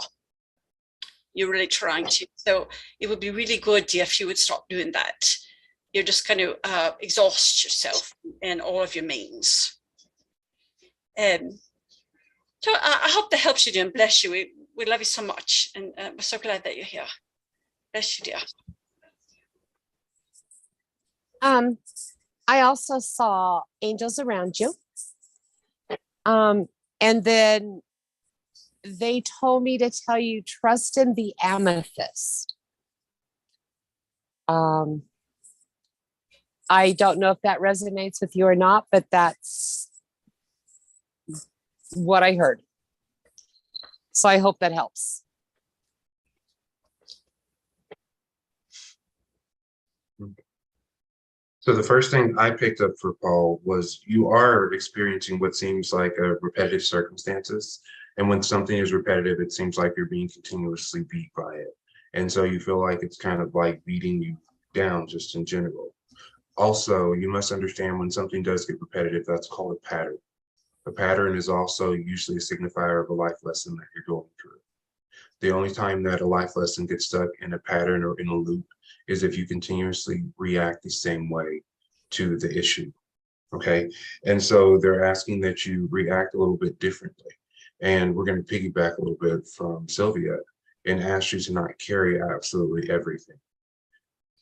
You're really trying to. So it would be really good if you would stop doing that. You're just going to exhaust yourself in all of your means. So I hope that helps you, dear, and bless you. We love you so much, and we're so glad that you're here. Bless you, dear. I also saw angels around you. And then they told me to tell you, trust in the amethyst. I don't know if that resonates with you or not, but that's what I heard. So I hope that helps. So the first thing I picked up for Paul was you are experiencing what seems like a repetitive circumstances. And when something is repetitive, it seems like you're being continuously beat by it. And so you feel like it's kind of like beating you down just in general. Also, you must understand when something does get repetitive, that's called a pattern. A pattern is also usually a signifier of a life lesson that you're going through. The only time that a life lesson gets stuck in a pattern or in a loop is if you continuously react the same way to the issue, okay? And so they're asking that you react a little bit differently. And we're going to piggyback a little bit from Sylvia and ask you to not carry absolutely everything.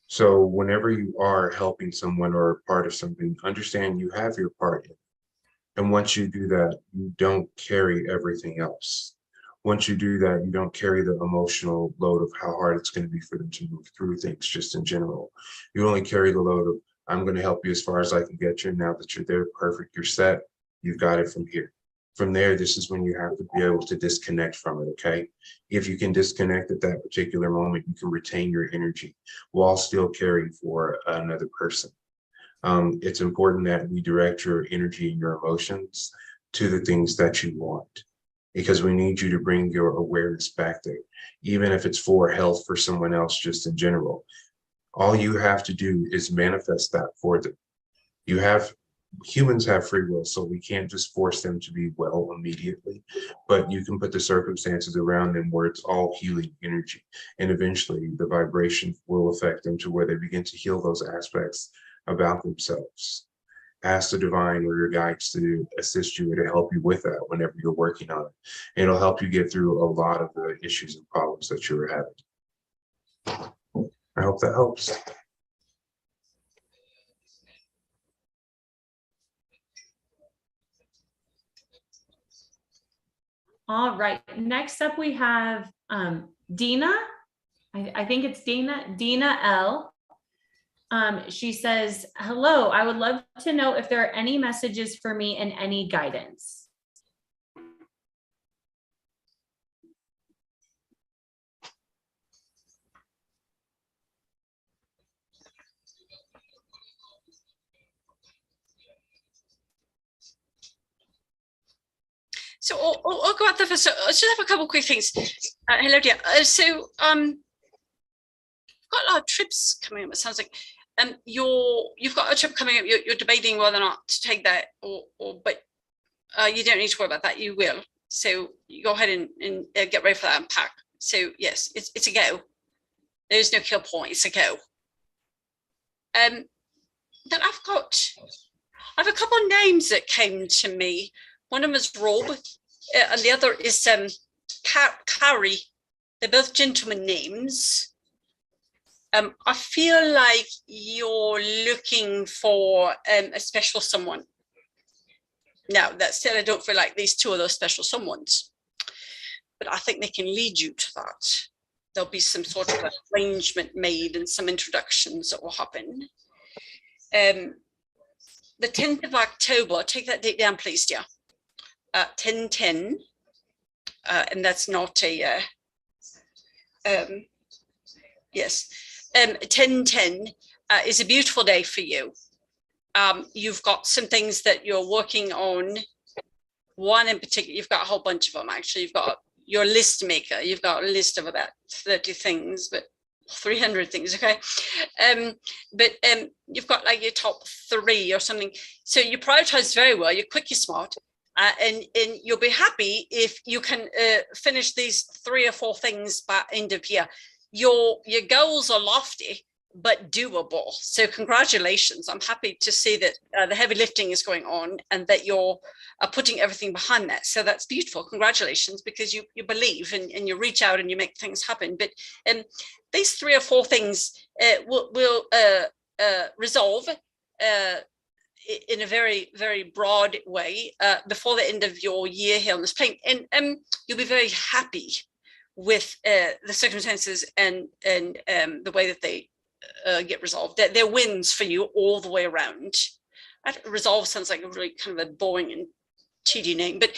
So whenever you are helping someone or a part of something, understand you have your part in it. And once you do that, you don't carry everything else. Once you do that, you don't carry the emotional load of how hard it's going to be for them to move through things just in general. You only carry the load of, I'm going to help you as far as I can get you. Now that you're there, perfect, you're set, you've got it from here. From there, this is when you have to be able to disconnect from it, okay? If you can disconnect at that particular moment, you can retain your energy while still caring for another person. It's important that we direct your energy and your emotions to the things that you want, because we need you to bring your awareness back there, even if it's for health for someone else, just in general. All you have to do is manifest that for them. Humans have free will, so we can't just force them to be well immediately, but you can put the circumstances around them where it's all healing energy. And eventually the vibration will affect them to where they begin to heal those aspects about themselves. Ask the divine or your guides to assist you and to help you with that whenever you're working on it. And it'll help you get through a lot of the issues and problems that you're having. I hope that helps. All right, next up we have Dina. I think it's Dina L. She says, hello, I would love to know if there are any messages for me and any guidance. So I'll go out there first. So let's just have a couple of quick things. Hello, dear. I've got a lot of trips coming up. It sounds like you've got a trip coming up. You're debating whether or not to take that, but you don't need to worry about that. You will. So you go ahead and get ready for that and pack. So yes, it's a go. There's no kill point. It's a go. Then I've a couple of names that came to me. One of them is Rob, and the other is Carrie. They're both gentleman names. I feel like you're looking for a special someone. Now, that said, I don't feel like these two are those special someones, but I think they can lead you to that. There'll be some sort of arrangement made and some introductions that will happen. The 10th of October, take that date down, please, dear. 10/10, and that's not a, yes. 10/10 is a beautiful day for you. You've got some things that you're working on. One in particular, you've got a whole bunch of them actually. you're a list maker. You've got a list of about 30 things, but 300 things, okay? But you've got like your top 3 or something. So you prioritize very well, you're quick, you're smart, and you'll be happy if you can finish these 3 or 4 things by end of year. Your goals are lofty, but doable. So congratulations. I'm happy to see that the heavy lifting is going on and that you're putting everything behind that. So that's beautiful. Congratulations, because you believe and you reach out and you make things happen. But these 3 or 4 things will resolve in a very, very broad way before the end of your year here on this plane. And you'll be very happy with the circumstances and the way that they get resolved. They're wins for you all the way around. Resolve sounds like a really kind of a boring and tedious name, but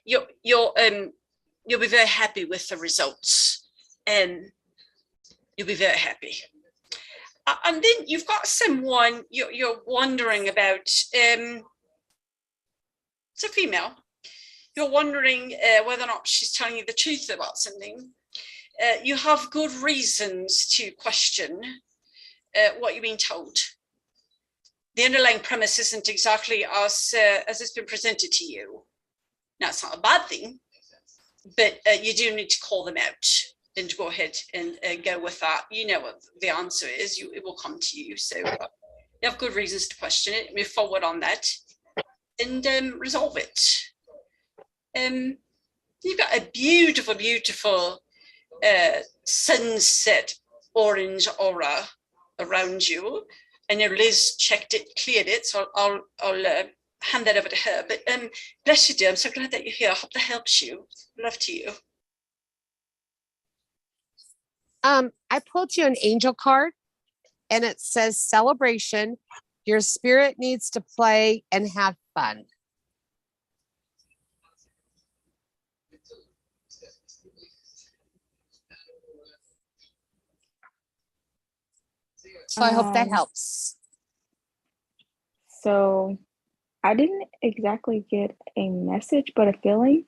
you'll be very happy with the results, and you'll be very happy. And then you've got someone you're wondering about. It's a female. You're wondering whether or not she's telling you the truth about something. You have good reasons to question what you're being told. The underlying premise isn't exactly as it's been presented to you. Now, it's not a bad thing, but you do need to call them out and to go ahead and go with that. You know what the answer is. It will come to you. So you have good reasons to question it, move forward on that, and resolve it. You've got a beautiful, beautiful sunset orange aura around you, and your Liz checked it, cleared it, so I'll hand that over to her. But bless you, dear. I'm so glad that you're here. I hope that helps you. Love to you. I pulled you an angel card, and it says celebration. Your spirit needs to play and have fun. So I hope that helps. So I didn't exactly get a message, but a feeling.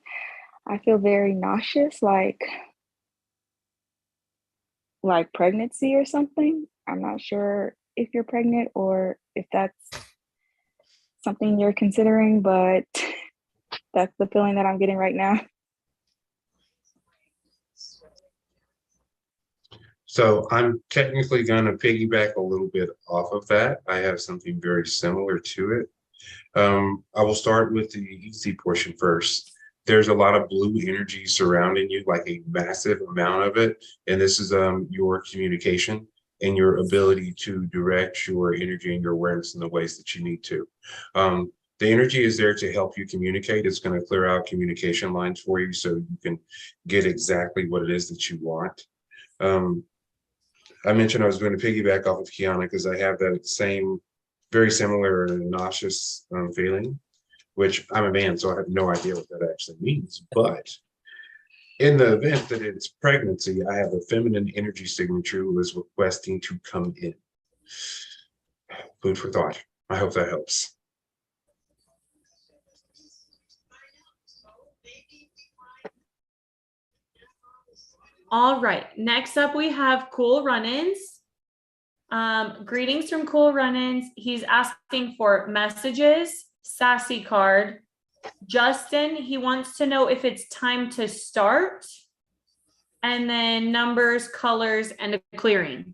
I feel very nauseous, like pregnancy or something. I'm not sure if you're pregnant or if that's something you're considering, but that's the feeling that I'm getting right now. So I'm technically going to piggyback a little bit off of that. I have something very similar to it. I will start with the easy portion first. There's a lot of blue energy surrounding you, like a massive amount of it. And this is your communication and your ability to direct your energy and your awareness in the ways that you need to. The energy is there to help you communicate. It's going to clear out communication lines for you so you can get exactly what it is that you want. I mentioned I was going to piggyback off of Kiana because I have that same, very similar nauseous feeling, which I'm a man, so I have no idea what that actually means. But in the event that it's pregnancy, I have a feminine energy signature who is requesting to come in. Food for thought. I hope that helps. All right, next up we have Cool Run-ins. Greetings from Cool Run-ins. He's asking for messages, sassy card. Justin, he wants to know if it's time to start, and then numbers, colors, and a clearing.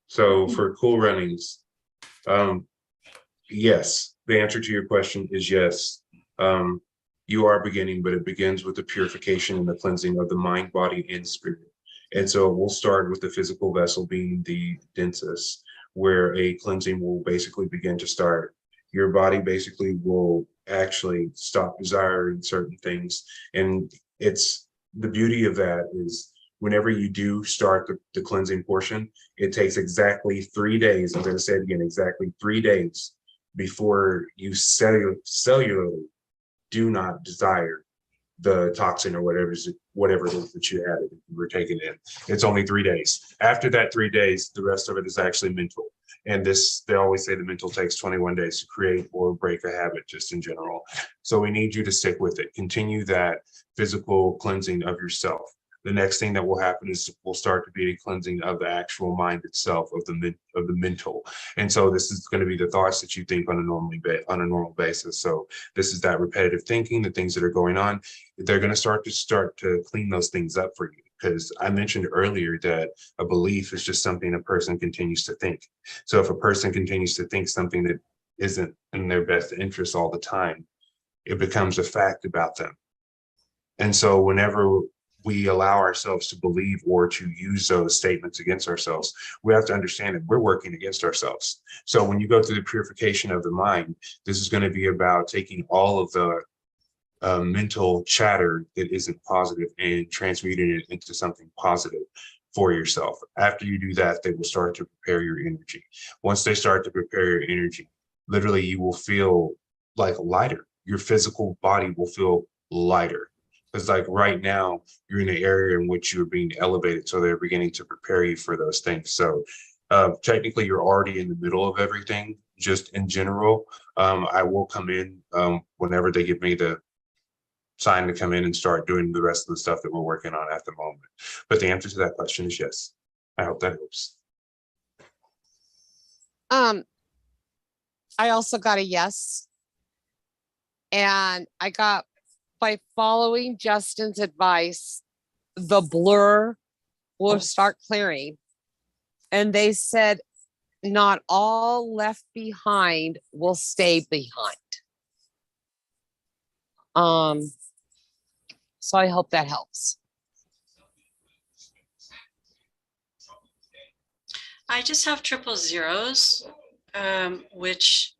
So for Cool Runnings, yes, the answer to your question is yes. You are beginning, but it begins with the purification and the cleansing of the mind, body, and spirit. And so we'll start with the physical vessel being the densest, where a cleansing will basically begin to start. Your body basically will actually stop desiring certain things. And it's the beauty of that is whenever you do start the cleansing portion, it takes exactly 3 days. I'm going to say it again, exactly 3 days before you cellularly do not desire the toxin or whatever it is that you added if you were taking it. It's only 3 days. After that 3 days, the rest of it is actually mental. And they always say the mental takes 21 days to create or break a habit, just in general. So we need you to stick with it. Continue that physical cleansing of yourself. The next thing that will happen is we'll start to be a cleansing of the actual mind itself, of the mental. And so this is going to be the thoughts that you think on a normal basis. So this is that repetitive thinking, the things that are going on. They're going to start to clean those things up for you. Because I mentioned earlier that a belief is just something a person continues to think. So if a person continues to think something that isn't in their best interest all the time, it becomes a fact about them. And so whenever we allow ourselves to believe or to use those statements against ourselves, we have to understand that we're working against ourselves. So when you go through the purification of the mind, this is going to be about taking all of the mental chatter that isn't positive and transmuting it into something positive for yourself. After you do that, they will start to prepare your energy. Once they start to prepare your energy, literally you will feel like lighter. Your physical body will feel lighter. Because like right now, you're in an area in which you're being elevated. So they're beginning to prepare you for those things. So technically, you're already in the middle of everything, just in general. I will come in whenever they give me the sign to come in and start doing the rest of the stuff that we're working on at the moment. But the answer to that question is yes. I hope that helps. I also got a yes. And I got, by following Justin's advice, the blur will start clearing. And they said, not all left behind will stay behind. So I hope that helps. I just have 000s, which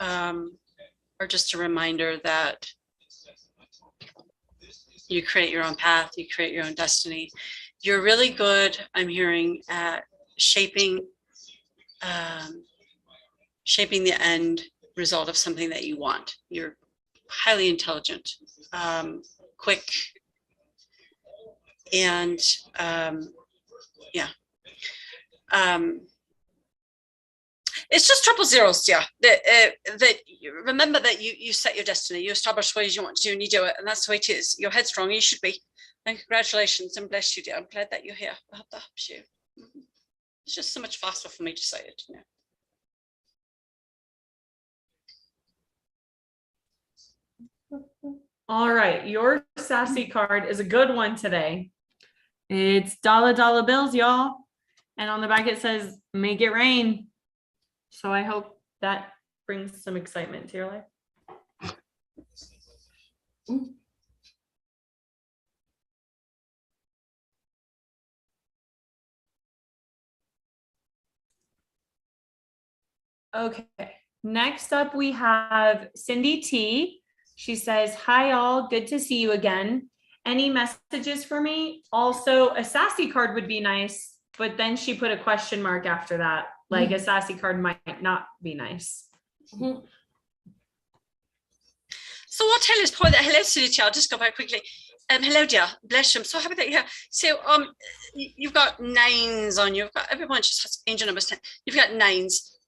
are just a reminder that you create your own path, you create your own destiny. You're really good, I'm hearing, at shaping the end result of something that you want. You're highly intelligent, quick, and yeah. It's just 000s, yeah. That remember that you set your destiny, you establish what you want to do, and you do it, and that's the way it is. You're headstrong, you should be. And congratulations, and bless you, dear. I'm glad that you're here. I hope that helps you. It's just so much faster for me to say it, you know. All right, your sassy card is a good one today. It's dollar bills, y'all. And on the back it says, make it rain. So I hope that brings some excitement to your life. Okay, next up we have Cindy T. She says, hi all, good to see you again. Any messages for me? Also, a sassy card would be nice, but then she put a question mark after that. Like a sassy card might not be nice. So I'll tell you this point that hello, Cindy. I'll just go back quickly. Hello, dear. Bless you. I'm so happy that you're here. So you've got 9s on you. You've got, everyone just has angel numbers 10. You've got 9s.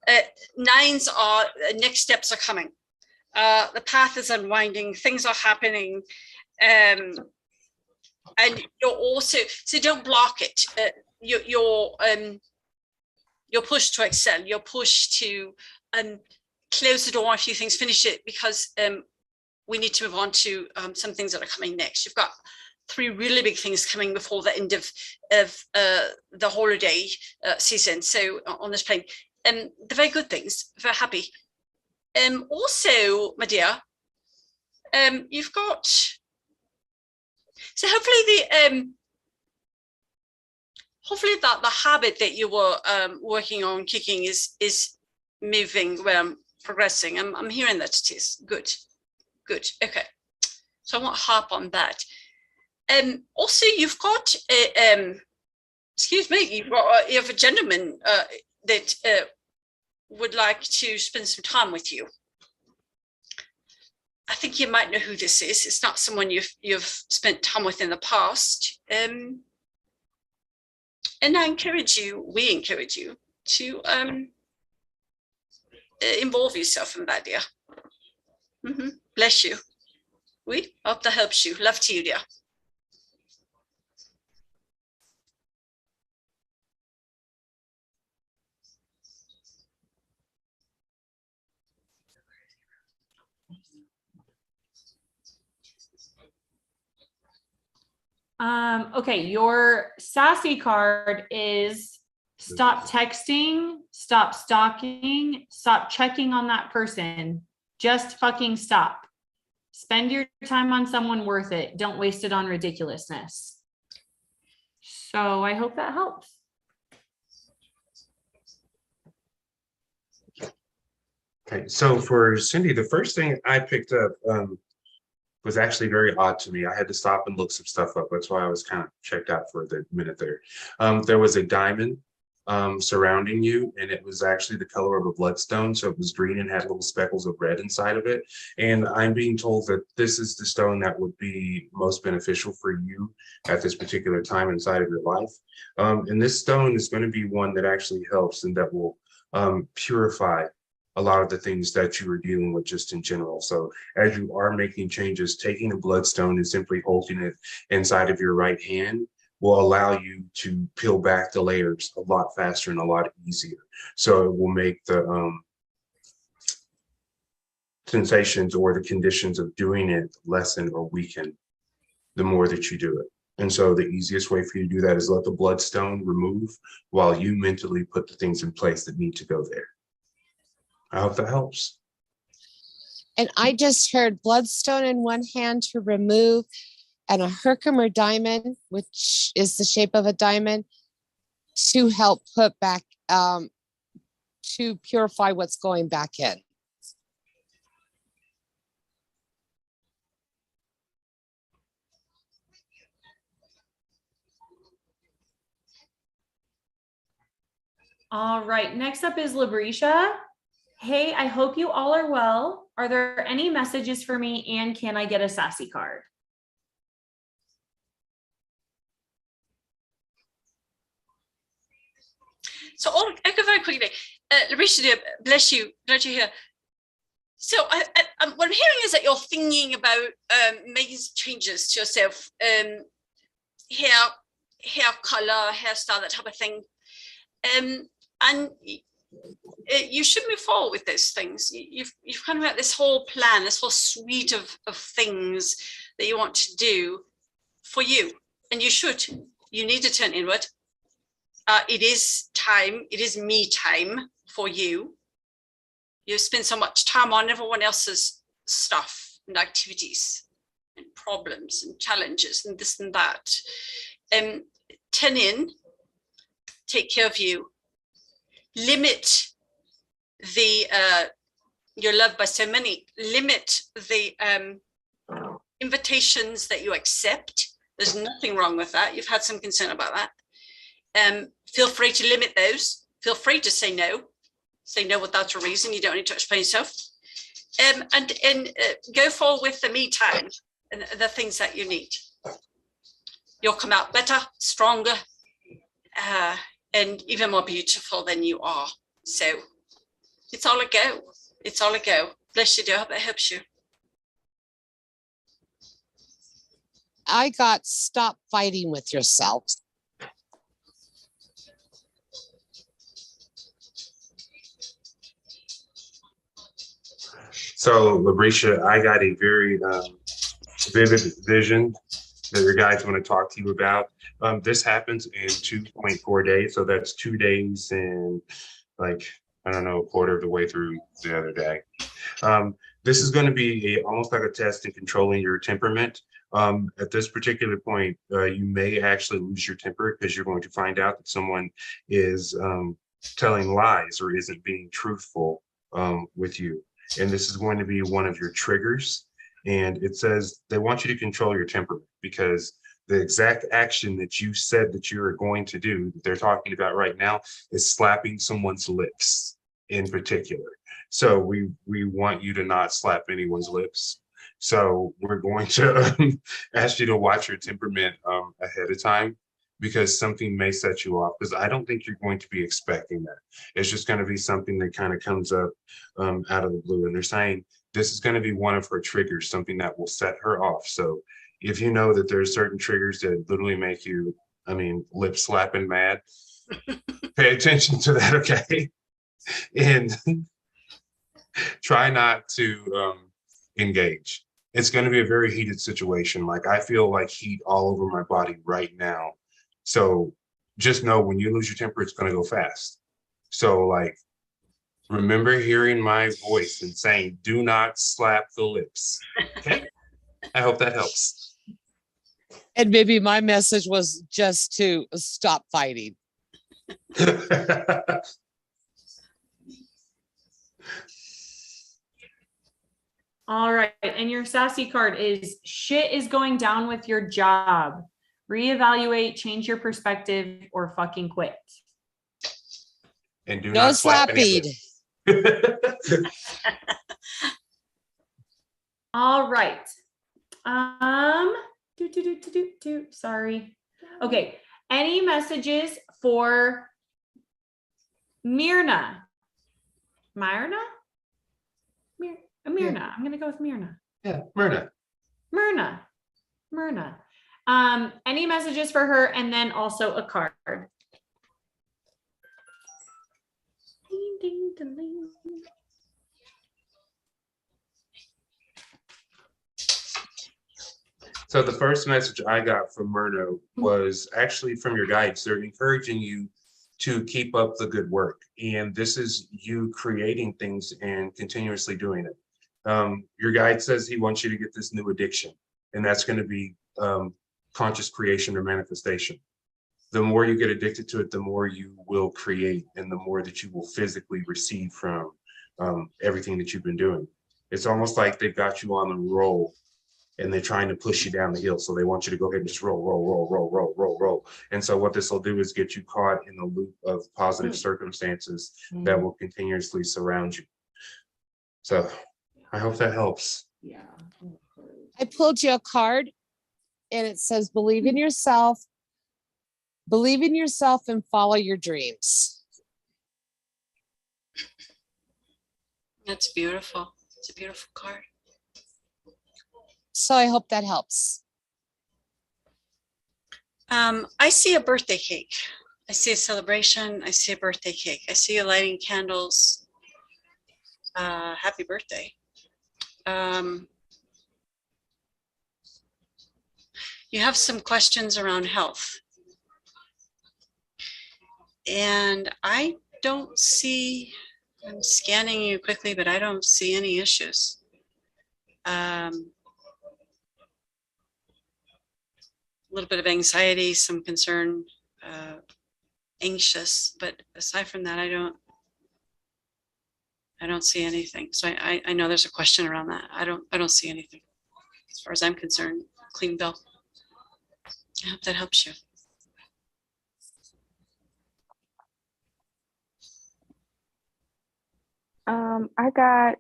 9s are next steps are coming. The path is unwinding. Things are happening. And you're also, so don't block it. You're pushed to excel. You're pushed to close the door on a few things, finish it, because we need to move on to some things that are coming next. You've got 3 really big things coming before the end of the holiday season. So on this plane, they're very good things. Very happy. Also, my dear, you've got. So hopefully the habit that you were working on kicking is moving, progressing. I'm hearing that it is good. Okay, so I won't harp on that. Also, you've got excuse me, you have a gentleman that would like to spend some time with you. I think you might know who this is. It's not someone you've spent time with in the past. And we encourage you to involve yourself in that, dear. Bless you. We hope that helps you. Love to you, dear. Okay, your sassy card is stop texting, stop stalking, stop checking on that person. Just fucking stop. Spend your time on someone worth it. Don't waste it on ridiculousness. So I hope that helps. Okay, so for Cindy, the first thing I picked up was actually very odd to me. I had to stop and look some stuff up. That's why I was kind of checked out for the minute there. There was a diamond surrounding you, and it was actually the color of a bloodstone. So it was green and had little speckles of red inside of it. And I'm being told that this is the stone that would be most beneficial for you at this particular time inside of your life. And this stone is going to be one that actually helps and that will purify a lot of the things that you were dealing with just in general. So as you are making changes, taking a bloodstone and simply holding it inside of your right hand will allow you to peel back the layers a lot faster and a lot easier. So it will make the sensations or the conditions of doing it lessen or weaken the more that you do it. And so the easiest way for you to do that is let the bloodstone remove while you mentally put the things in place that need to go there. I hope that helps. And I just heard bloodstone in one hand to remove and a Herkimer diamond, which is the shape of a diamond, to help put back, to purify what's going back in. All right, next up is Labrisha. Hey, I hope you all are well. Are there any messages for me, and can I get a sassy card? So I'll go very quickly. Labrisha, dear, bless you. Glad you're here. So what I'm hearing is that you're thinking about making changes to yourself, hair color, hairstyle, that type of thing. And you should move forward with those things. You've kind of got this whole plan, this whole suite of things that you want to do for you, and you need to turn inward. It is time, it is me time for you. You spend so much time on everyone else's stuff and activities and problems and challenges and this and that. Turn in, take care of you, limit the you're loved by so many, limit the invitations that you accept. There's nothing wrong with that. You've had some concern about that. Feel free to limit those. Feel free to say no without a reason. You don't need to explain yourself. And go forward with the me time and the things that you need. You'll come out better, stronger, and even more beautiful than you are. So it's all a go. It's all a go. Bless you, dear. I hope that helps you. I got stop fighting with yourself. So Labrisha, I got a very vivid vision that your guides want to talk to you about. This happens in 2.4 days. So that's 2 days and like, I don't know, a quarter of the way through the other day. This is going to be almost like a test in controlling your temperament. At this particular point, you may actually lose your temper because you're going to find out that someone is telling lies or isn't being truthful with you. And this is going to be one of your triggers. And it says they want you to control your temperament because the exact action that you said that you are going to do, that they're talking about right now, is slapping someone's lips in particular. So we want you to not slap anyone's lips. So we're going to ask you to watch your temperament ahead of time, because something may set you off, because I don't think you're going to be expecting that. It's just going to be something that kind of comes up out of the blue. And they're saying this is going to be one of her triggers, something that will set her off. So if you know that there's certain triggers that literally make you, I mean, lip slapping mad, pay attention to that, okay? And try not to engage. It's going to be a very heated situation. Like, I feel like heat all over my body right now. So just know when you lose your temper, it's going to go fast. So like, remember hearing my voice and saying, do not slap the lips. Okay. I hope that helps. And maybe my message was just to stop fighting. All right. And your sassy card is shit is going down with your job. Reevaluate, change your perspective, or fucking quit. And do No not slap slapping. All right. Sorry. Okay. Any messages for Myrna? Myrna? Myrna. I'm gonna go with Myrna. Yeah, Myrna. Myrna. Any messages for her, and then also a card. Ding, ding, ding, ding. So the first message I got from Myrna was actually from your guides. They're encouraging you to keep up the good work. And this is you creating things and continuously doing it. Your guide says he wants you to get this new addiction, and that's going to be conscious creation or manifestation. The more you get addicted to it, the more you will create, and the more that you will physically receive from everything that you've been doing. It's almost like they've got you on the roll and they're trying to push you down the hill. So they want you to go ahead and just roll. And so what this will do is get you caught in the loop of positive circumstances that will continuously surround you. So I hope that helps. Yeah. I pulled you a card and it says, believe in yourself and follow your dreams. That's beautiful. It's a beautiful card. So I hope that helps. I see a birthday cake. I see a celebration. I see a birthday cake. I see you lighting candles. Happy birthday. You have some questions around health. And I don't see, I'm scanning you quickly, but I don't see any issues. A little bit of anxiety, some concern, anxious, but aside from that, I don't see anything. So I know there's a question around that. I don't see anything. As far as I'm concerned, clean bill. I hope that helps you. I got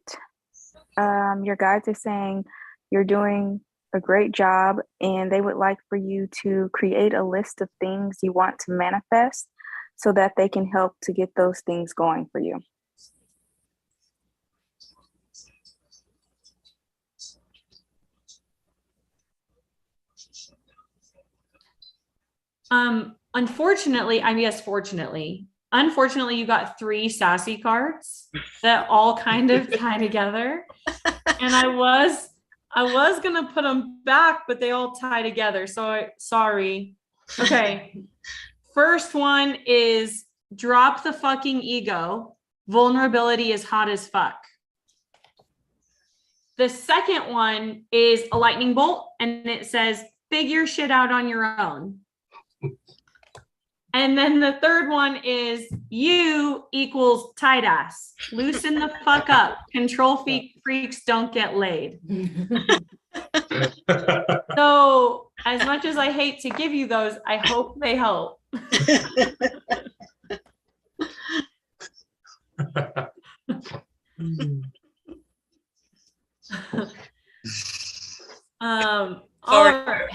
your guides are saying you're doing a great job, and they would like for you to create a list of things you want to manifest so that they can help to get those things going for you. Unfortunately, I guess fortunately, unfortunately, you got 3 sassy cards that all kind of tie together. And I was gonna put them back, but they all tie together. So sorry. Okay. First one is drop the fucking ego. Vulnerability is hot as fuck. The second one is a lightning bolt, and it says figure shit out on your own. And then the third one is you equals tight ass. Loosen the fuck up. Control freaks don't get laid. So as much as I hate to give you those, I hope they help. All right.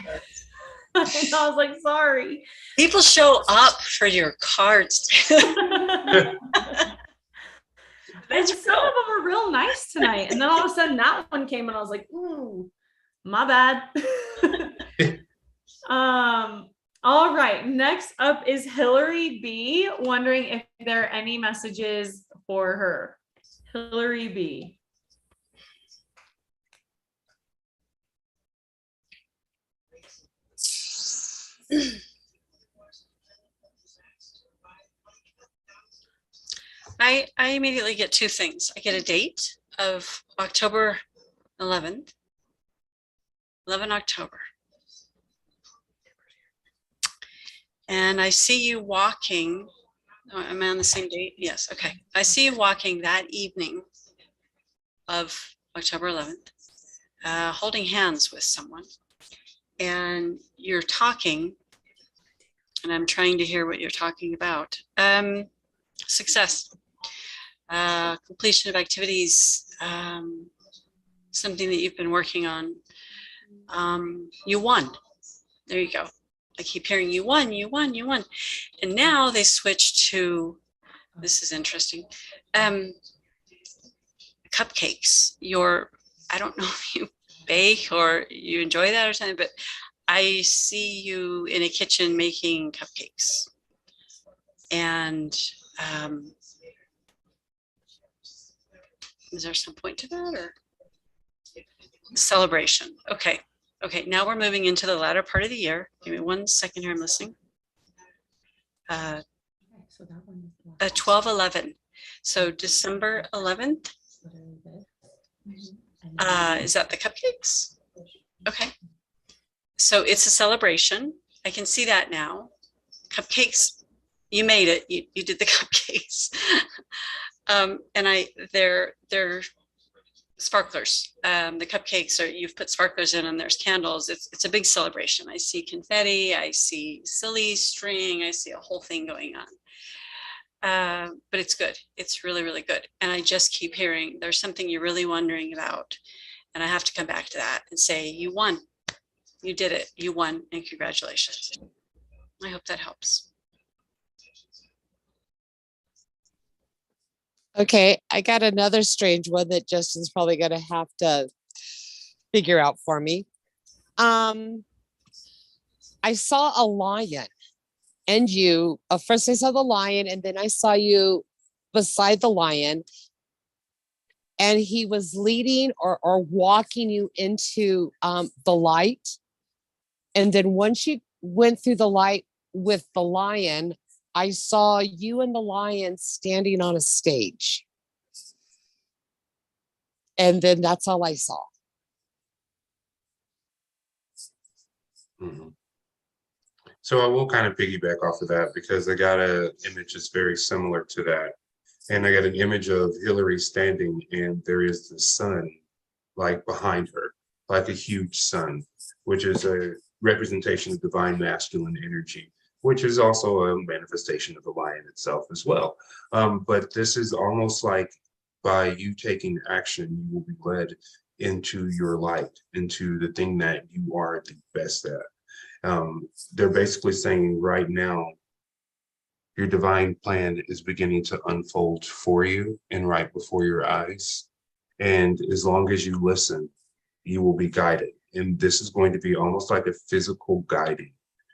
I was like, sorry. He People show up for your cards. And some of them were real nice tonight. And then all of a sudden that one came and I was like, ooh, my bad. All right. Next up is Hillary B. Wondering if there are any messages for her. Hillary B. I immediately get two things. I get a date of October 11th, 11 October. And I see you walking. Oh, am I on the same date? Yes. Okay. I see you walking that evening of October 11th, holding hands with someone. And you're talking, and I'm trying to hear what you're talking about. Success. Completion of activities, something that you've been working on. You won. There you go. I keep hearing you won, you won, you won. And now they switch to, this is interesting, cupcakes. I don't know if you bake or you enjoy that or something, but I see you in a kitchen making cupcakes. And is there some point to that or celebration? Okay. Okay, now we're moving into the latter part of the year. Give me 1 second here, I'm listening. 12/11. So December 11th. Is that the cupcakes? Okay. So it's a celebration. I can see that now. Cupcakes, you made it. You did the cupcakes. And they're sparklers. The cupcakes are, you've put sparklers in and there's candles. It's a big celebration. I see confetti, I see silly string, I see a whole thing going on. But it's good. It's really, really good. And I just keep hearing there's something you're really wondering about. And I have to come back to that and say, you won. You did it. You won, and congratulations. I hope that helps. Okay, I got another strange one that Justin's probably going to have to figure out for me. I saw a lion and you, first I saw the lion and then I saw you beside the lion and he was leading or walking you into the light. And then once you went through the light with the lion, I saw you and the lion standing on a stage. And then that's all I saw. Mhm. So I will kind of piggyback off of that because I got an image that's very similar to that. And I got an image of Hillary standing and there is the sun like behind her, like a huge sun, which is a representation of divine masculine energy, which is also a manifestation of the lion itself as well. But this is almost like by you taking action, you will be led into your light, into the thing that you are the best at. They're basically saying right now, your divine plan is beginning to unfold for you and right before your eyes. And as long as you listen, you will be guided. And this is going to be almost like a physical guiding,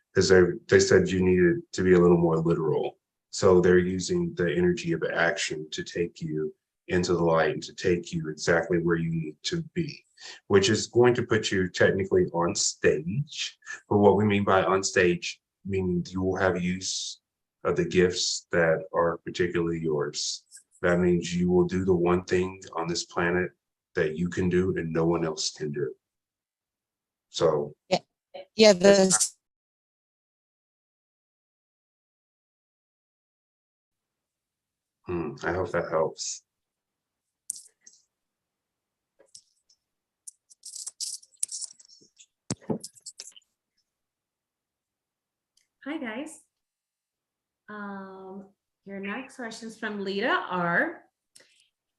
because they said you needed to be a little more literal. So they're using the energy of action to take you into the light and to take you exactly where you need to be, which is going to put you technically on stage. But what we mean by on stage, meaning you will have use of the gifts that are particularly yours. That means you will do the one thing on this planet that you can do and no one else can do. So yeah, this. I hope that helps. Hi guys. Your next question is from Lita R.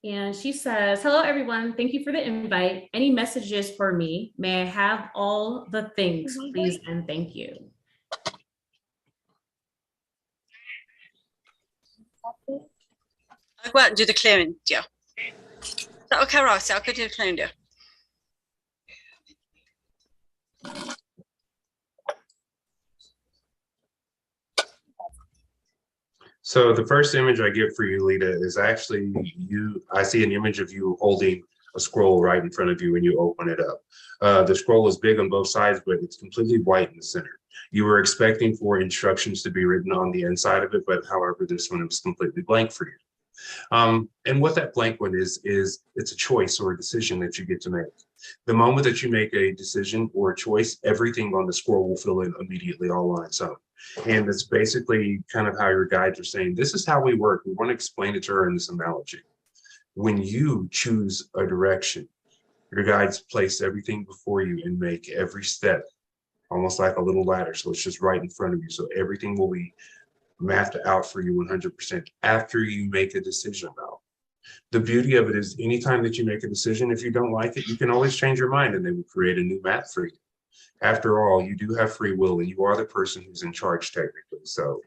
And she says, hello everyone, thank you for the invite. Any messages for me? May I have all the things, please and thank you. go out and do the clearing, dear. Is that okay, Roxy? I'll go do the clearing, dear. So the first image I get for you, Lita, is actually you. I see an image of you holding a scroll right in front of you when you open it up. The scroll is big on both sides, but it's completely white in the center. You were expecting for instructions to be written on the inside of it, but however, this one was completely blank for you. And what that blank one is it's a choice or a decision that you get to make. The moment that you make a decision or a choice, everything on the scroll will fill in immediately all on its own. And it's basically kind of how your guides are saying, this is how we work. We want to explain it to her in this analogy. When you choose a direction, your guides place everything before you and make every step almost like a little ladder. So it's just right in front of you. So everything will be mapped out for you 100% after you make a decision about. The beauty of it is anytime that you make a decision, if you don't like it, you can always change your mind and they will create a new map for you. After all, you do have free will and you are the person who's in charge technically. So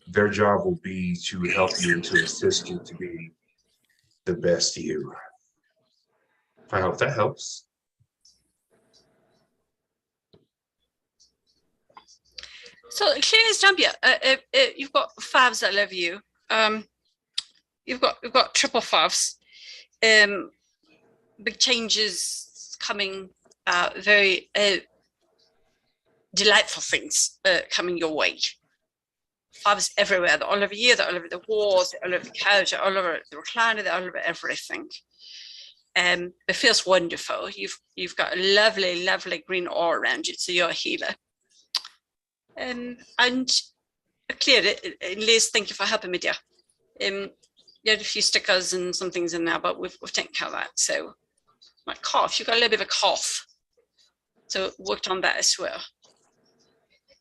their job will be to help you and to assist you to be the best you. I hope that helps. So clear as Zambia, you've got fives that love you. You've got triple fives. Big changes coming, very delightful things coming your way. Fives everywhere. They're all over you. They're all over the walls. They're all over the couch. They're all over the recliner. They're all over everything. It feels wonderful. You've got a lovely, lovely green aura around you. So you're a healer. And clear it. Liz, thank you for helping me, dear. You had a few stickers and some things in there, but we've taken care of that. So my cough, you've got a little bit of a cough. So worked on that as well.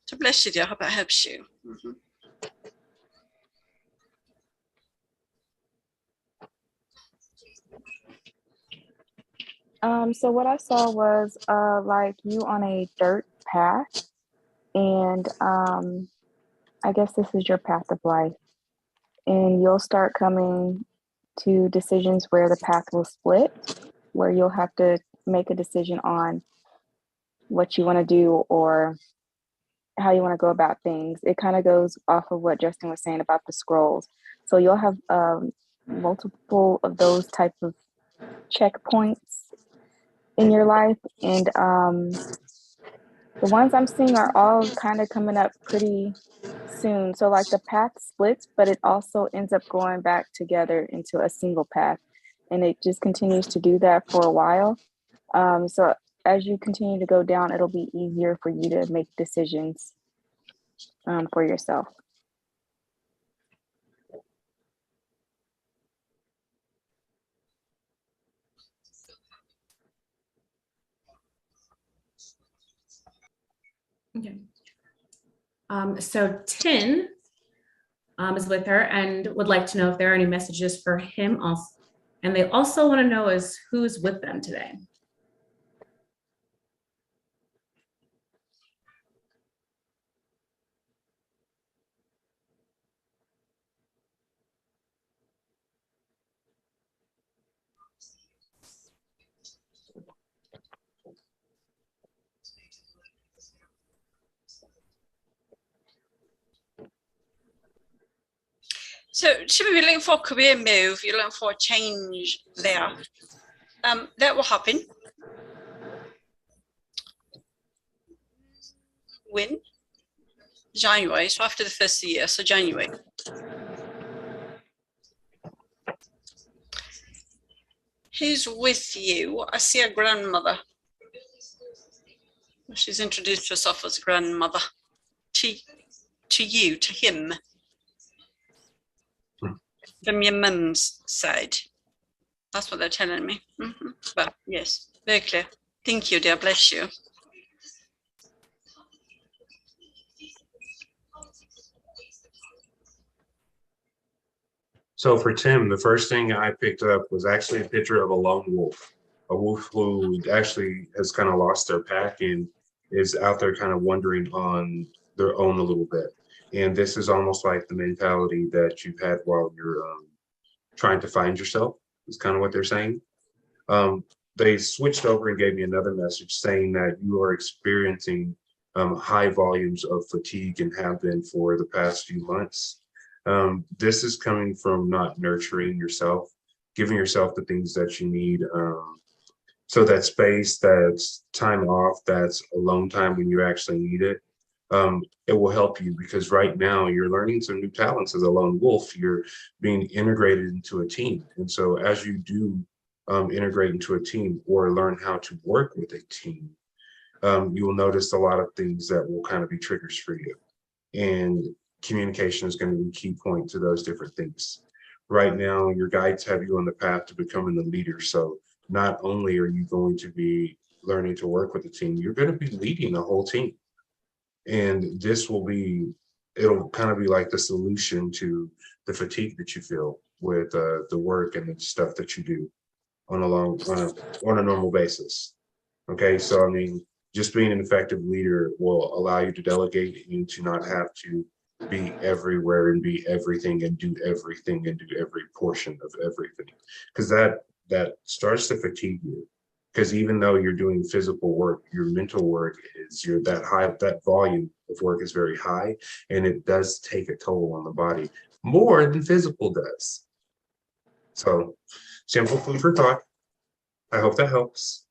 So bless you, dear. I hope that helps you. Mm-hmm. So what I saw was like you on a dirt path, and I guess this is your path of life, and you'll start coming to decisions where the path will split, where you'll have to make a decision on what you want to do or how you want to go about things. It kind of goes off of what Justin was saying about the scrolls. So you'll have multiple of those type of checkpoints in your life, and the ones I'm seeing are all kind of coming up pretty soon. So like the path splits, but it also ends up going back together into a single path, and it just continues to do that for a while. So as you continue to go down, it'll be easier for you to make decisions for yourself. Okay. So Tin is with her and would like to know if there are any messages for him also. And they also want to know is who's with them today. So should we be looking for a career move? You're looking for a change there. That will happen. When? January, so after the first year, so January. Who's with you? I see a grandmother. She's introduced herself as a grandmother to you, to him. From your mum's side. That's what they're telling me. Mm-hmm. Well, yes, very clear. Thank you, dear. Bless you. So for Tim, the first thing I picked up was actually a picture of a lone wolf, a wolf who actually has kind of lost their pack and is out there kind of wandering on their own a little bit. And this is almost like the mentality that you've had while you're trying to find yourself is kind of what they're saying. They switched over and gave me another message saying that you are experiencing high volumes of fatigue and have been for the past few months. This is coming from not nurturing yourself, giving yourself the things that you need. So that space, that's time off, that's alone time when you actually need it. It will help you because right now you're learning some new talents as a lone wolf. You're being integrated into a team. And so as you do integrate into a team or learn how to work with a team, you will notice a lot of things that will kind of be triggers for you. And communication is going to be a key point to those different things. Right now, your guides have you on the path to becoming the leader. So not only are you going to be learning to work with the team, you're going to be leading the whole team. And this will be, it'll kind of be like the solution to the fatigue that you feel with the work and the stuff that you do on a normal basis. Okay, so I mean, just being an effective leader will allow you to delegate and to not have to be everywhere and be everything and do everything and do every portion of everything, because that starts to fatigue you. Because even though you're doing physical work, your mental work is that volume of work is very high, and it does take a toll on the body more than physical does. So simple food for thought. I hope that helps.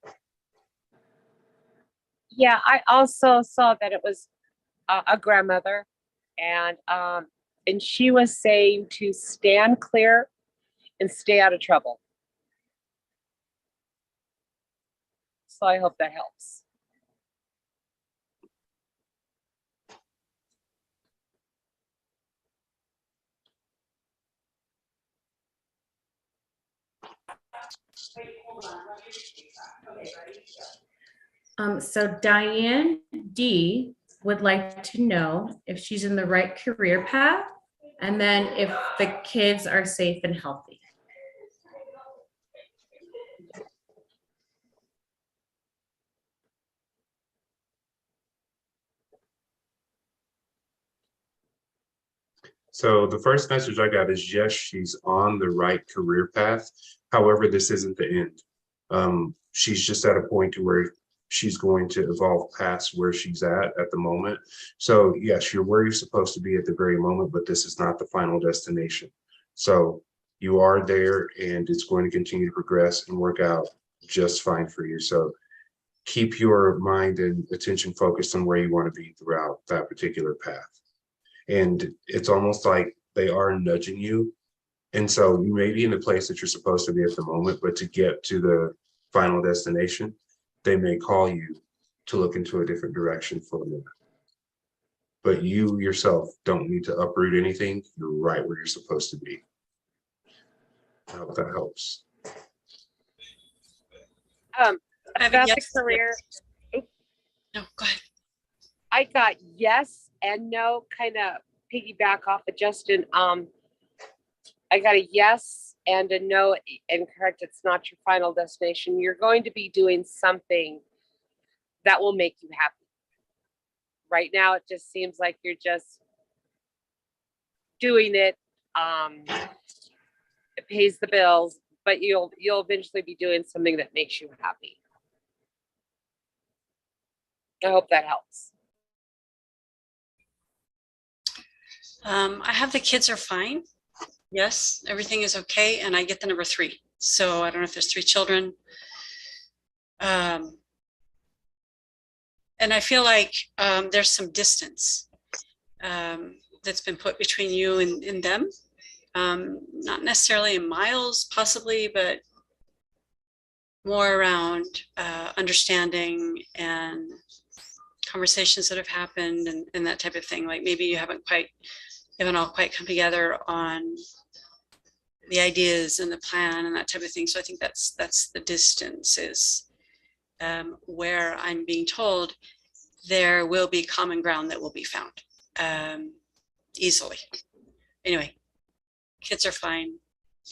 Yeah, I also saw that it was a grandmother, and she was saying to stand clear and stay out of trouble. So I hope that helps. So Diane D would like to know if she's in the right career path and then if the kids are safe and healthy. So the first message I got is yes, she's on the right career path. However, this isn't the end. She's just at a point to where she's going to evolve past where she's at the moment. So yes, you're where you're supposed to be at the very moment, but this is not the final destination. So you are there and it's going to continue to progress and work out just fine for you. So keep your mind and attention focused on where you want to be throughout that particular path. And it's almost like they are nudging you. And so you may be in the place that you're supposed to be at the moment, but to get to the final destination, they may call you to look into a different direction for a minute. But you yourself don't need to uproot anything. You're right where you're supposed to be. I hope that helps. I have a About the yes. career, No, go ahead. I got yes and no, kind of piggyback off of Justin. I got a yes and a no, and correct, it's not your final destination. You're going to be doing something that will make you happy. Right now, it just seems like you're just doing it. It pays the bills, but you'll eventually be doing something that makes you happy. I hope that helps. I have the kids are fine. Yes, everything is okay. And I get the number 3. So I don't know if there's 3 children. And I feel like there's some distance that's been put between you and them. Not necessarily in miles, possibly, but more around understanding and conversations that have happened and that type of thing. Like maybe you haven't all quite come together on the ideas and the plan and that type of thing. So I think that's the distance is where I'm being told there will be common ground that will be found easily. Anyway, kids are fine.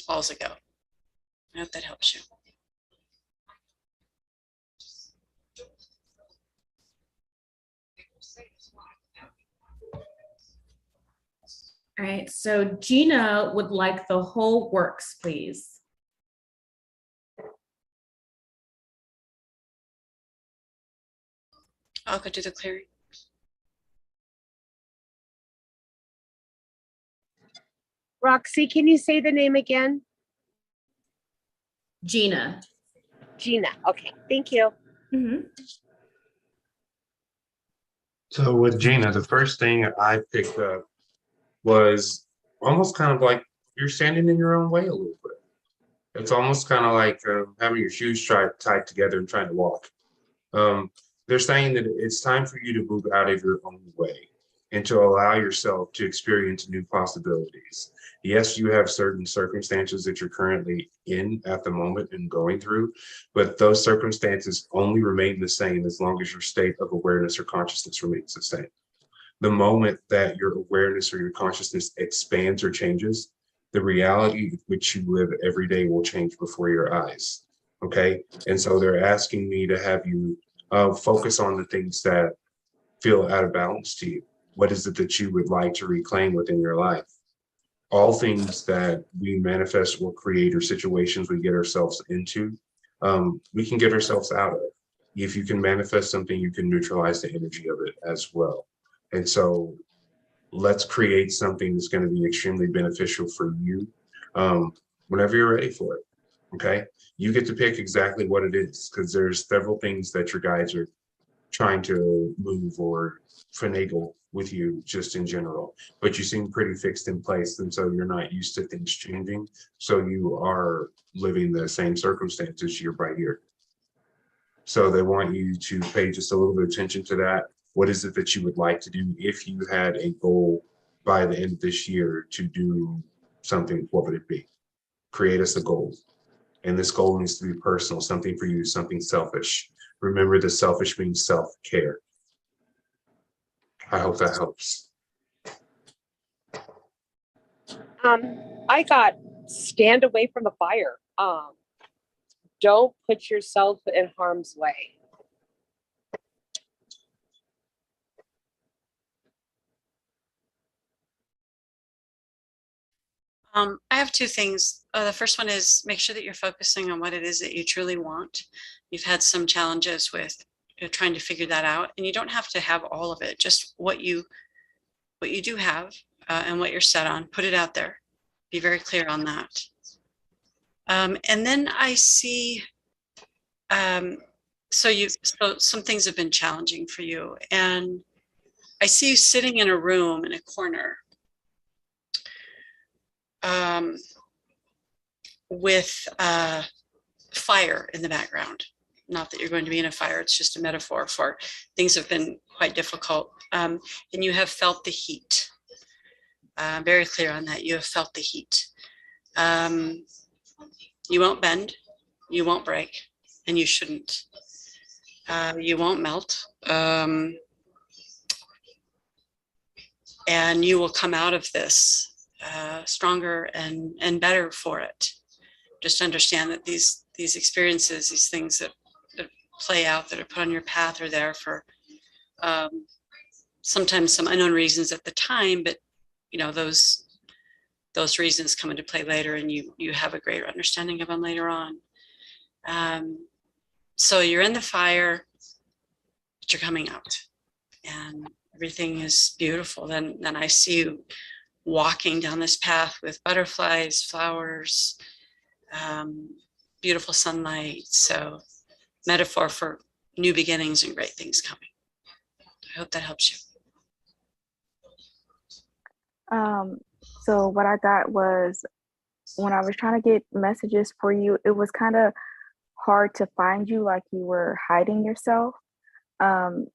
All's a go. I hope that helps you. All right, so Gina would like the whole works, please. I'll go do the clearing. Roxy, can you say the name again? Gina. Gina. Okay, thank you. Mhm. So with Gina, the first thing I picked up was almost kind of like you're standing in your own way a little bit. It's almost kind of like having your shoes tied together and trying to walk. Um, they're saying that it's time for you to move out of your own way and to allow yourself to experience new possibilities. Yes, you have certain circumstances that you're currently in at the moment and going through, but those circumstances only remain the same as long as your state of awareness or consciousness remains the same. The moment that your awareness or your consciousness expands or changes, the reality which you live every day will change before your eyes. Okay. And so they're asking me to have you focus on the things that feel out of balance to you. What is it that you would like to reclaim within your life? All things that we manifest or create or situations we get ourselves into, we can get ourselves out of. If you can manifest something, you can neutralize the energy of it as well. And so let's create something that's going to be extremely beneficial for you whenever you're ready for it. Okay. You get to pick exactly what it is because there's several things that your guides are trying to move or finagle with you just in general, but you seem pretty fixed in place. And so you're not used to things changing. So you are living the same circumstances year by year. So they want you to pay just a little bit of attention to that. What is it that you would like to do if you had a goal by the end of this year to do something? What would it be? Create us a goal. And this goal needs to be personal, something for you, something selfish. Remember, the selfish means self-care. I hope that helps. I got stand away from the fire. Don't put yourself in harm's way. I have two things. The first one is make sure that you're focusing on what it is that you truly want. You've had some challenges with trying to figure that out, and you don't have to have all of it. Just what you do have and what you're set on. Put it out there. Be very clear on that. And then I see. So some things have been challenging for you, and I see you sitting in a room in a corner. With fire in the background. Not that you're going to be in a fire, it's just a metaphor for things have been quite difficult. And you have felt the heat. Very clear on that. You have felt the heat. You won't bend, you won't break, and you shouldn't. You won't melt. And you will come out of this stronger and better for it. Just understand that these experiences, these things that play out, that are put on your path, are there for sometimes some unknown reasons at the time, but you know those reasons come into play later, and you have a greater understanding of them later on. So you're in the fire, but you're coming out, and everything is beautiful. Then I see you walking down this path with butterflies, flowers, beautiful sunlight. So metaphor for new beginnings and great things coming. I hope that helps you. So what I got was when I was trying to get messages for you, it was kind of hard to find you, like you were hiding yourself.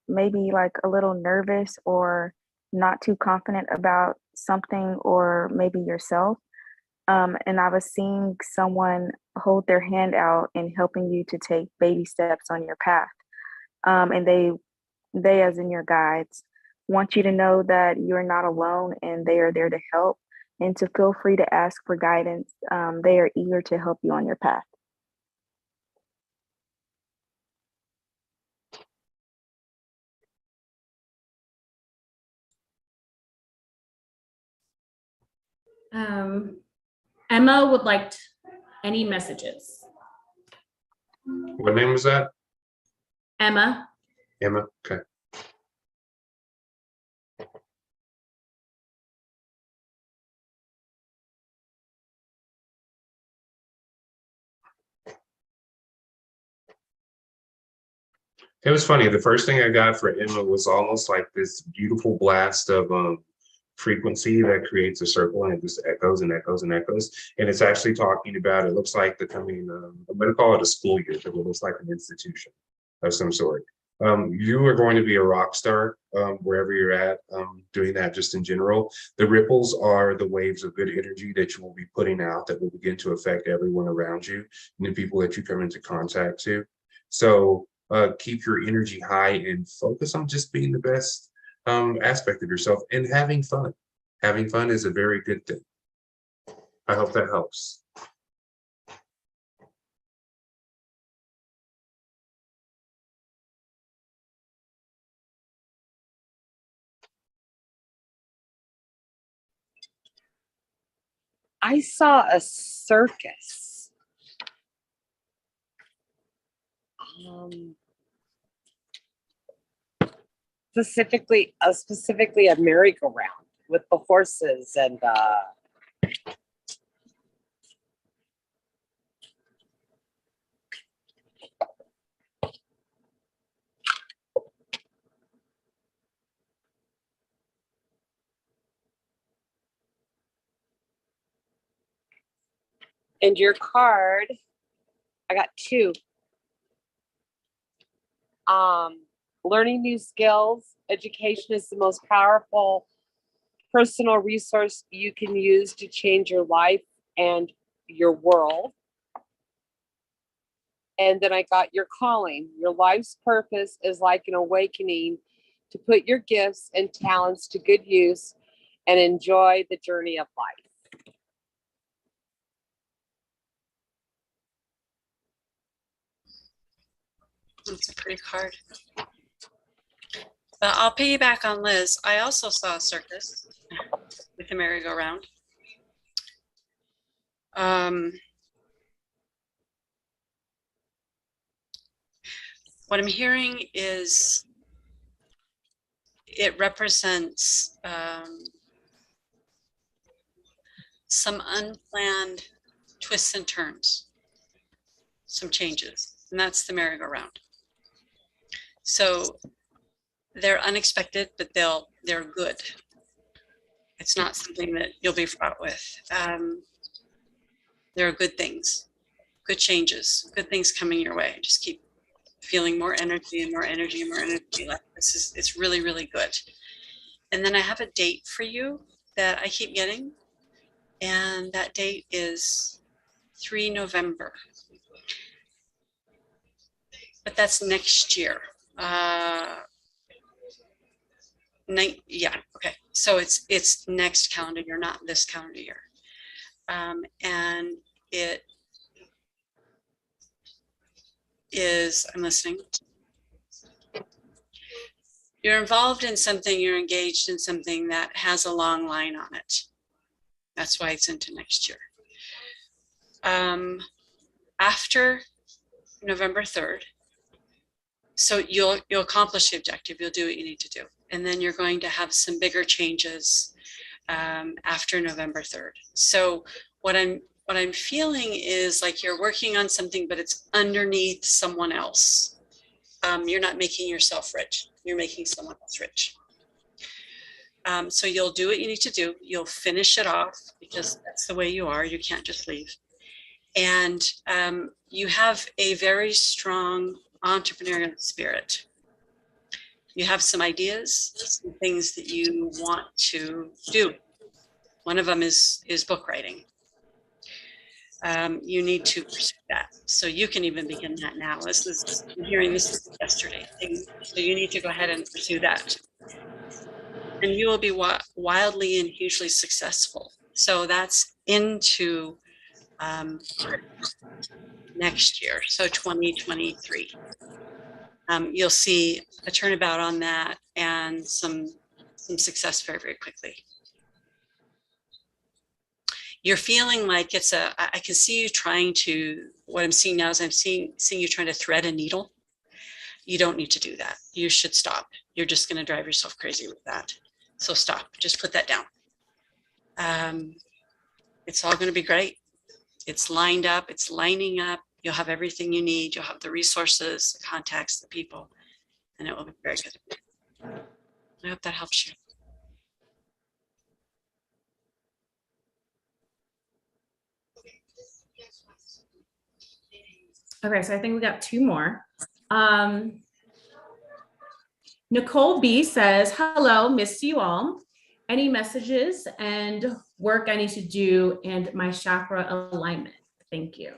Maybe like a little nervous or not too confident about something, or maybe yourself. And I was seeing someone hold their hand out and helping you to take baby steps on your path. And they, as in your guides, want you to know that you're not alone and they are there to help, and to feel free to ask for guidance. They are eager to help you on your path. Emma would like any messages. What name was that? Emma. Emma. Okay. It was funny. The first thing I got for Emma was almost like this beautiful blast of frequency that creates a circle and it just echoes and echoes and echoes. And it's actually talking about, it looks like the coming, I'm going to call it a school year, because it looks like an institution of some sort. You are going to be a rock star wherever you're at, doing that just in general. The ripples are the waves of good energy that you will be putting out that will begin to affect everyone around you and the people that you come into contact to. So keep your energy high and focus on just being the best aspect of yourself and having fun. Having fun is a very good thing. I hope that helps. I saw a circus. Specifically a merry-go-round with the horses and and your card, I got two. Learning new skills. Education is the most powerful personal resource you can use to change your life and your world. And then I got your calling. Your life's purpose is like an awakening to put your gifts and talents to good use and enjoy the journey of life. That's a pretty card. But I'll piggyback on Liz. I also saw a circus with a merry-go-round. What I'm hearing is it represents some unplanned twists and turns, some changes, and that's the merry-go-round. So they're unexpected, but they're good. It's not something that you'll be fraught with. There are good things, good changes, good things coming your way. Just keep feeling more energy and more energy and more energy. Like it's really, really good. And then I have a date for you that I keep getting. And that date is 3 November. But that's next year. Yeah, okay. So it's next calendar year, not this calendar year. And it is, I'm listening. You're involved in something, you're engaged in something that has a long line on it. That's why it's into next year. After November 3rd, so you'll accomplish the objective, you'll do what you need to do. And then you're going to have some bigger changes after November 3rd. So what I'm feeling is like you're working on something, but it's underneath someone else. You're not making yourself rich, you're making someone else rich. So you'll do what you need to do. You'll finish it off because that's the way you are. You can't just leave. And you have a very strong entrepreneurial spirit. You have some ideas, some things that you want to do. One of them is book writing. You need to pursue that. So you can even begin that now. I'm hearing this yesterday. So you need to go ahead and pursue that. And you will be wildly and hugely successful. So that's into next year, so 2023. You'll see a turnabout on that and some success very, very quickly. You're feeling like it's I can see you trying to, what I'm seeing now is I'm seeing you trying to thread a needle. You don't need to do that. You should stop. You're just going to drive yourself crazy with that. So stop, just put that down. It's all going to be great. It's lined up, it's lining up. You'll have everything you need. You'll have the resources, the contacts, the people, and it will be very good. I hope that helps you. Okay, so I think we got two more. Nicole B says, hello, miss you all. Any messages and work I need to do and my chakra alignment? Thank you.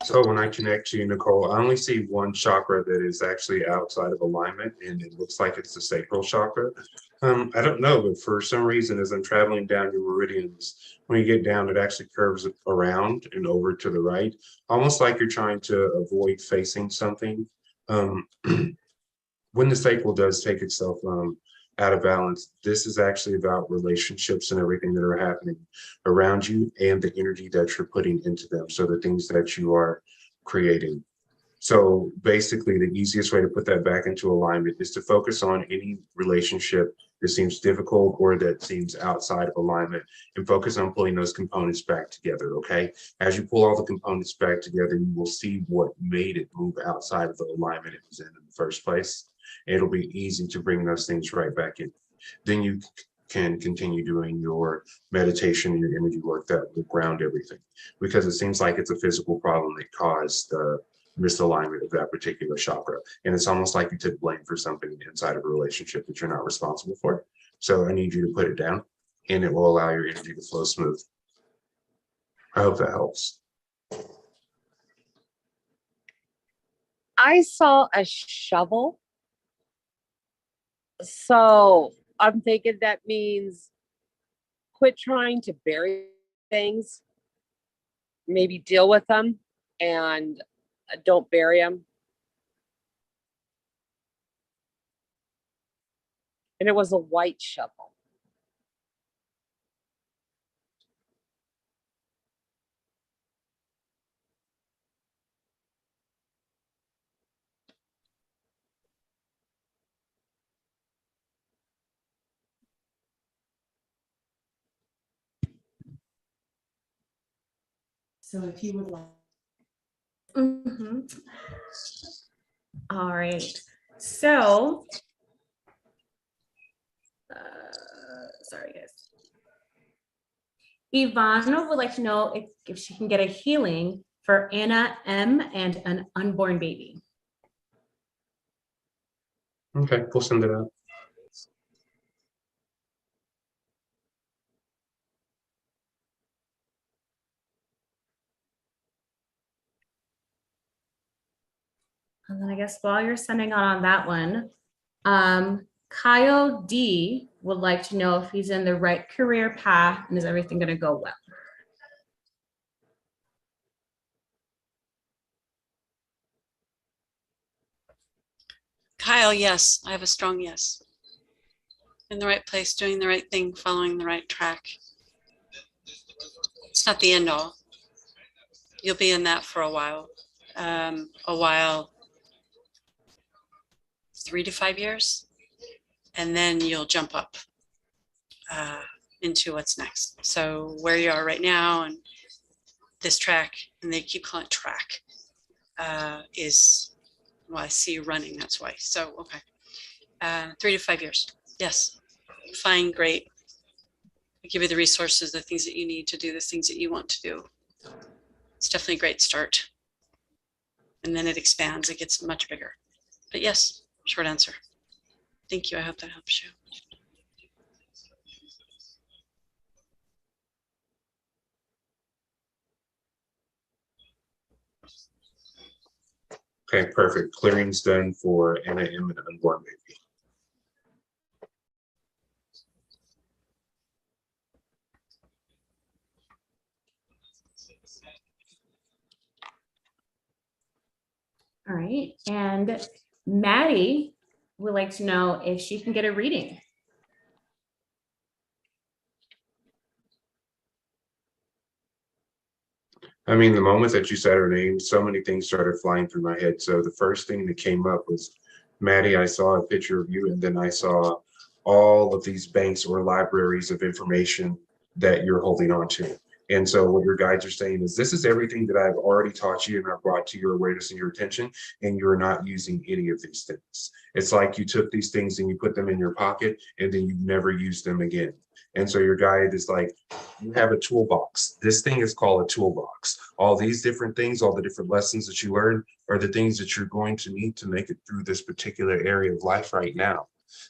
So when I connect to you, Nicole, I only see one chakra that is actually outside of alignment, and it looks like it's the sacral chakra. I don't know, but for some reason, as I'm traveling down your meridians, when you get down, it actually curves around and over to the right, almost like you're trying to avoid facing something. When the sacral does take itself out of balance, this is actually about relationships and everything that are happening around you and the energy that you're putting into them. So the things that you are creating. So basically, the easiest way to put that back into alignment is to focus on any relationship that seems difficult or that seems outside of alignment and focus on pulling those components back together, okay? As you pull all the components back together, you will see what made it move outside of the alignment it was in the first place. It'll be easy to bring those things right back in. Then you can continue doing your meditation and your energy work that will ground everything, because it seems like it's a physical problem that caused the misalignment of that particular chakra. And it's almost like you took blame for something inside of a relationship that you're not responsible for. So I need you to put it down and it will allow your energy to flow smooth. I hope that helps. I saw a shovel. So I'm thinking that means quit trying to bury things, maybe deal with them and don't bury them. And it was a white shovel. So if you would like. Mhm. All right. So, sorry guys. Ivana would like to know if she can get a healing for Anna M and an unborn baby. Okay, we'll send it out. And then I guess while you're sending on that one, Kyle D would like to know if he's in the right career path and is everything going to go well? Kyle, yes, I have a strong yes. In the right place, doing the right thing, following the right track. It's not the end all. You'll be in that for a while. 3 to 5 years, and then you'll jump up into what's next. So where you are right now and this track, and they keep calling it track, is, well, I see you running, that's why. So, okay. 3 to 5 years. Yes. Fine, great. I give you the resources, the things that you need to do the things that you want to do. It's definitely a great start. And then it expands, it gets much bigger. But yes, short answer. Thank you. I hope that helps you. Okay, perfect. Clearing's done for Anna M and unborn baby. All right. And Maddie would like to know if she can get a reading. I mean, the moment that you said her name, so many things started flying through my head. So the first thing that came up was, Maddie, I saw a picture of you, and then I saw all of these banks or libraries of information that you're holding on to. And so what your guides are saying is, this is everything that I've already taught you and I've brought to your awareness and your attention, and you're not using any of these things. It's like you took these things and you put them in your pocket and then you never use them again. And so your guide is like, you have a toolbox. This thing is called a toolbox. All these different things, all the different lessons that you learn are the things that you're going to need to make it through this particular area of life right now.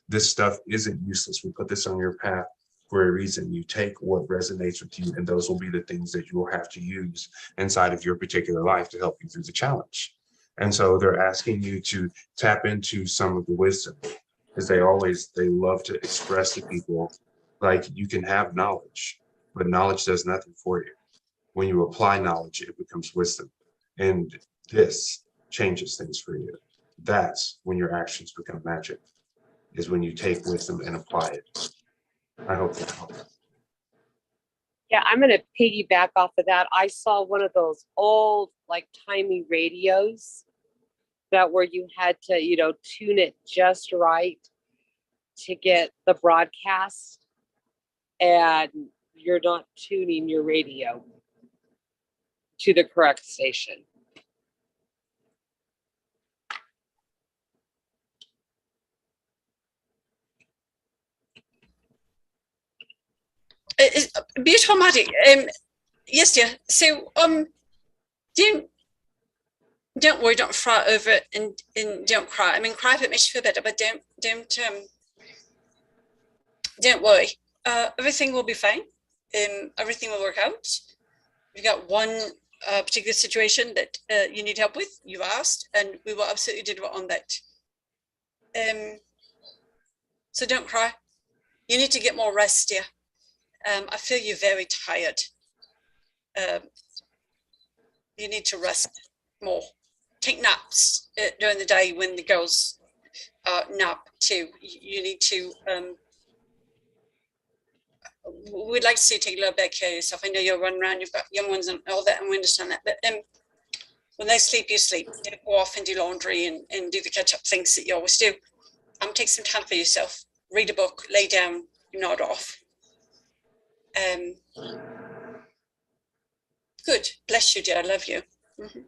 This stuff isn't useless. We put this on your path for a reason. You take what resonates with you, and those will be the things that you will have to use inside of your particular life to help you through the challenge. And so they're asking you to tap into some of the wisdom, because they love to express to people, like, you can have knowledge, but knowledge does nothing for you. When you apply knowledge, it becomes wisdom. And this changes things for you. That's when your actions become magic, is when you take wisdom and apply it. I hope that helps. Yeah, I'm going to piggyback off of that. I saw one of those old, like, timey radios that where you had to, tune it just right to get the broadcast, and you're not tuning your radio to the correct station. Beautiful, Maddie. Yes, dear. So, don't worry, don't fret over it, and don't cry. I mean, cry if it makes you feel better, but don't worry. Everything will be fine. Everything will work out. We've got one particular situation that you need help with. You've asked, and we will absolutely deliver on that. So don't cry. You need to get more rest, dear. I feel you're very tired. You need to rest more. Take naps during the day when the girls nap too. You need to. We'd like to see you take a little bit of care of yourself. I know you're running around, you've got young ones and all that, and we understand that. But when they sleep, you sleep. You go off and do laundry and do the catch-up things that you always do. Take some time for yourself. Read a book, lay down, nod off. Good. Bless you, dear. I love you. Mm-hmm.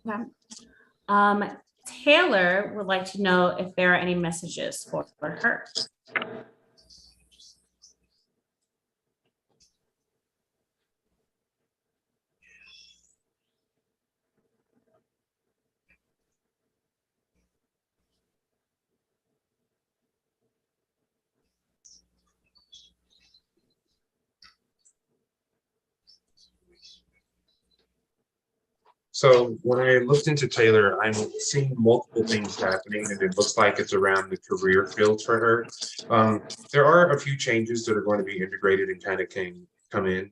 Yeah. Taylor would like to know if there are any messages for her. So when I looked into Taylor, I'm seeing multiple things happening, and it looks like it's around the career field for her. There are a few changes that are going to be integrated and kind of can come in.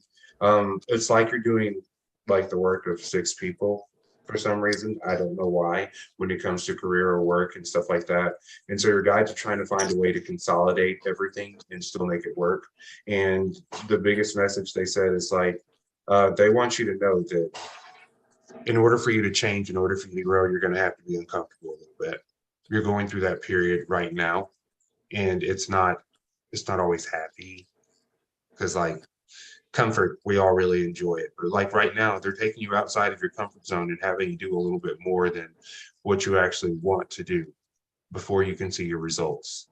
It's like you're doing like the work of 6 people for some reason. I don't know why, when it comes to career or work and stuff like that. And so your guides are trying to find a way to consolidate everything and still make it work. And the biggest message they said is like, they want you to know that in order for you to change, in order for you to grow, you're going to have to be uncomfortable a little bit. You're going through that period right now, and it's not always happy, because like comfort, we all really enjoy it. But like right now, they're taking you outside of your comfort zone and having you do a little bit more than what you actually want to do before you can see your results.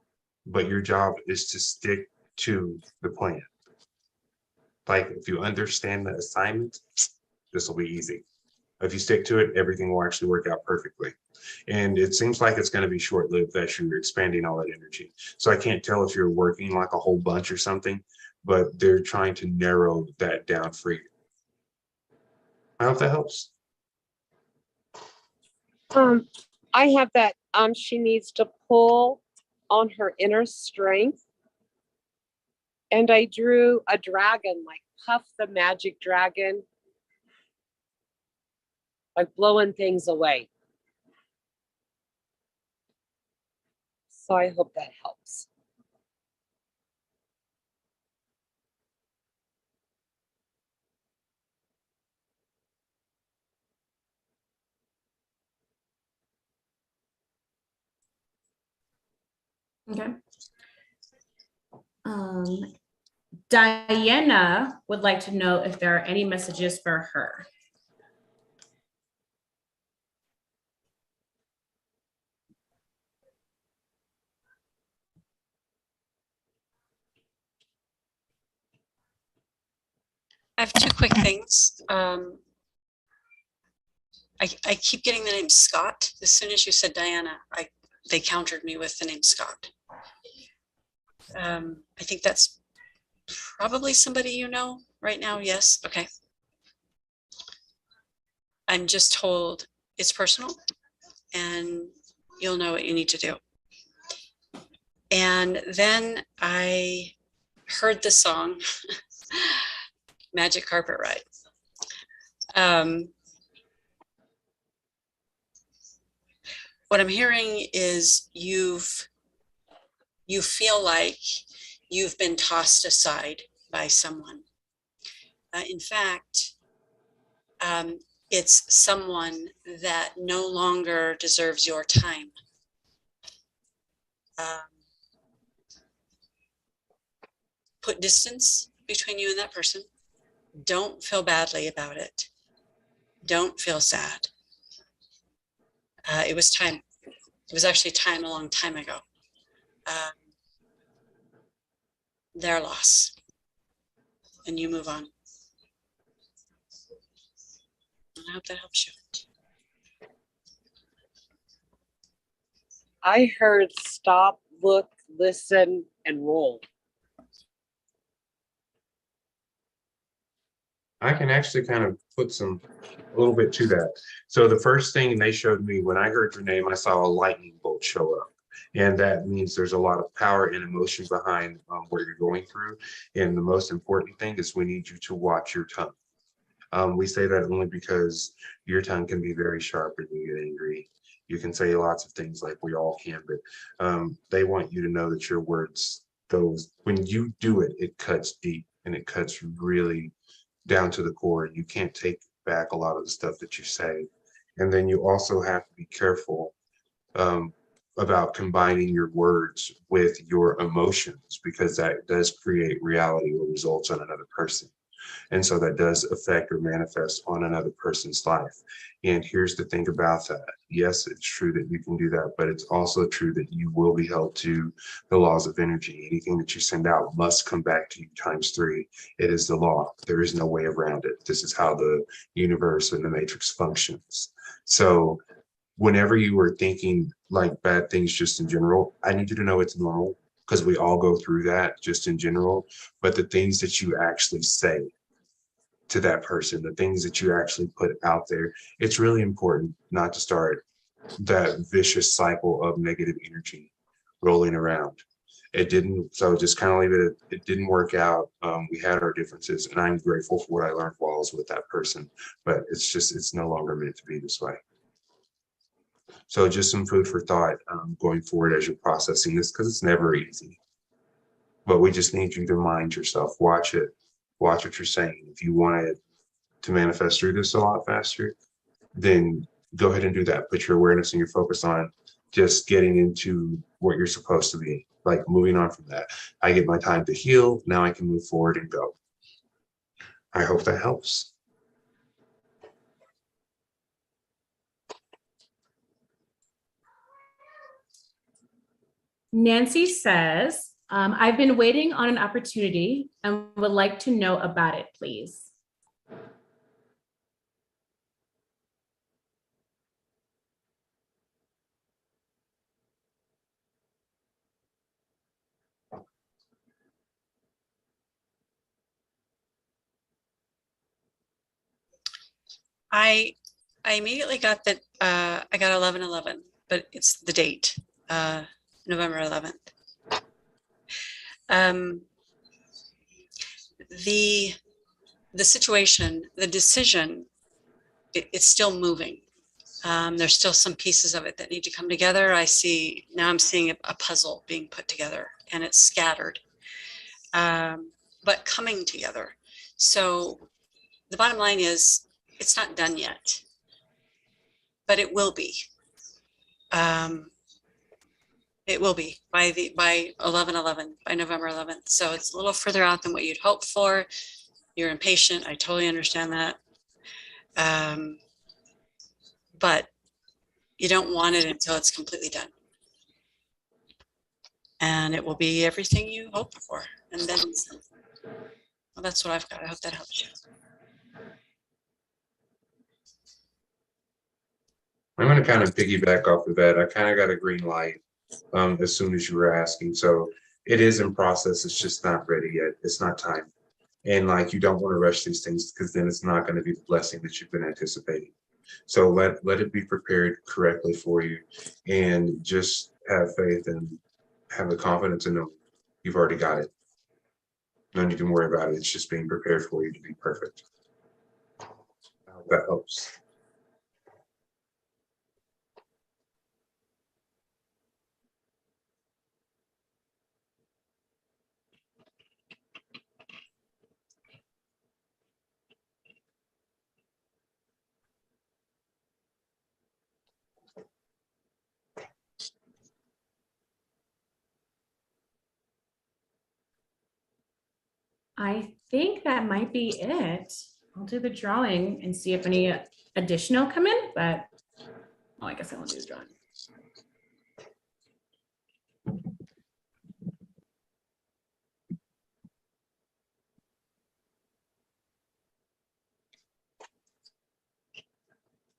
But your job is to stick to the plan. Like, if you understand the assignment, this will be easy. If you stick to it, everything will actually work out perfectly. And it seems like it's going to be short-lived that you're expanding all that energy. So I can't tell if you're working like a whole bunch or something, but they're trying to narrow that down for you. I hope that helps. I have that she needs to pull on her inner strength. And I drew a dragon, like Puff the Magic Dragon, like blowing things away. So I hope that helps. Okay. Diana would like to know if there are any messages for her. I have two quick things. I keep getting the name Scott. As soon as you said Diana, they countered me with the name Scott. I think that's probably somebody you know right now. Yes. Okay. I'm just told it's personal and you'll know what you need to do. And then I heard the song Magic Carpet Ride. What I'm hearing is you feel like you've been tossed aside by someone. In fact, it's someone that no longer deserves your time. Put distance between you and that person. Don't feel badly about it. Don't feel sad. It was time. It was actually time a long time ago. Their loss. And you move on. And I hope that helps you. I heard stop, look, listen, and roll. I can actually kind of put a little bit to that. So the first thing they showed me when I heard your name, I saw a lightning bolt show up. And that means there's a lot of power and emotion behind what you're going through. And the most important thing is we need you to watch your tongue. We say that only because your tongue can be very sharp when you get angry. You can say lots of things like we all can, but they want you to know that your words, when you do it, it cuts deep and it cuts really down to the core. You can't take back a lot of the stuff that you say. And then you also have to be careful about combining your words with your emotions, because that does create reality or results on another person. And so that does affect or manifest on another person's life. And here's the thing about that. Yes, it's true that you can do that, but it's also true that you will be held to the laws of energy. Anything that you send out must come back to you ×3. It is the law. There is no way around it. This is how the universe and the matrix functions. So whenever you are thinking like bad things just in general, I need you to know it's normal, because we all go through that just in general. But the things that you actually say to that person, the things that you actually put out there, it's really important not to start that vicious cycle of negative energy rolling around. It didn't, so just kind of leave it, it didn't work out. We had our differences, and I'm grateful for what I learned while I was with that person, but it's no longer meant to be this way. So just some food for thought going forward as you're processing this, because it's never easy. But we just need you to mind yourself, watch it, watch what you're saying. If you want it to manifest through this a lot faster, then go ahead and do that. Put your awareness and your focus on just getting into what you're supposed to be, like moving on from that. I get my time to heal. Now I can move forward and go. I hope that helps. Nancy says, I've been waiting on an opportunity and would like to know about it, please. I immediately got that I got 11/11, but it's the date. November 11th. The situation, the decision, it's still moving. There's still some pieces of it that need to come together. I'm seeing a puzzle being put together, and it's scattered, but coming together. So the bottom line is it's not done yet, but it will be. It will be by 11/11, by November 11th. So it's a little further out than what you'd hoped for. You're impatient. I totally understand that. But you don't want it until it's completely done. And it will be everything you hoped for. And then some. Well, that's what I've got. I hope that helps you. I'm going to kind of piggyback off of that. I kind of got a green light as soon as you were asking. So it is in process. It's just not ready yet. It's not time. And like, you don't want to rush these things because then it's not going to be the blessing that you've been anticipating. So let it be prepared correctly for you, and just have faith and have the confidence to know you've already got it. No need to worry about it. It's just being prepared for you to be perfect. I hope that helps. I think that might be it. I'll do the drawing and see if any additional come in, but I guess I won't do the drawing.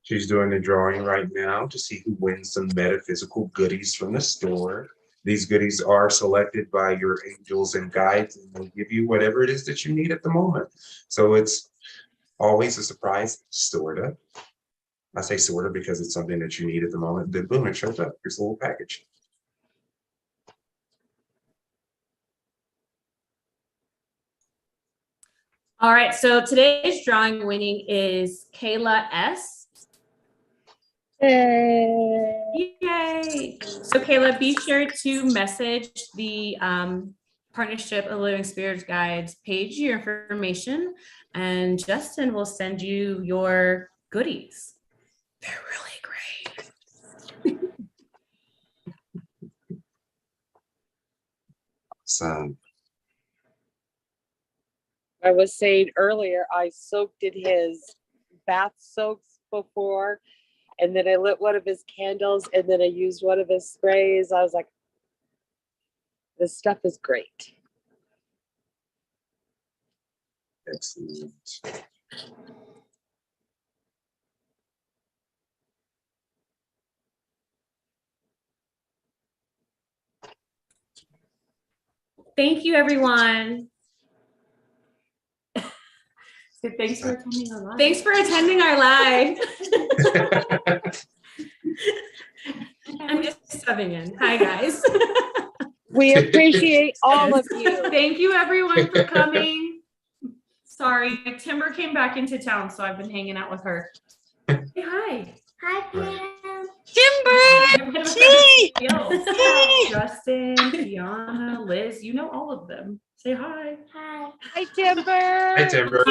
She's doing the drawing right now to see who wins some metaphysical goodies from the store. These goodies are selected by your angels and guides, and they'll give you whatever it is that you need at the moment. So it's always a surprise, sort of. I say sort of because it's something that you need at the moment. Then boom, it shows up. Here's a little package. All right, so today's drawing winning is Kayla S. Yay! So Kayla, be sure to message the Partnership of Living Spirits Guides page your information, and Justin will send you your goodies. They're really great. So I was saying earlier, I soaked in his bath soaks before, and then I lit one of his candles, and then I used one of his sprays. I was like, this stuff is great. excellent. Thank you, everyone. So thanks for attending our live. Thanks for attending our live. I'm just subbing in. Hi, guys. We appreciate all of you. Thank you, everyone, for coming. Sorry, Timber came back into town, so I've been hanging out with her. Say hi. Hi, Pam. Timber! Gee! Justin, Tiana, Liz, you know all of them. Say hi. Hi. Hi, Timber. Hi, Timber.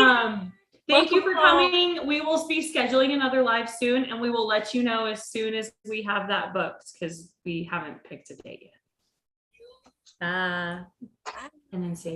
Thank you for coming. We will be scheduling another live soon, and we will let you know as soon as we have that booked, because we haven't picked a date yet. And then say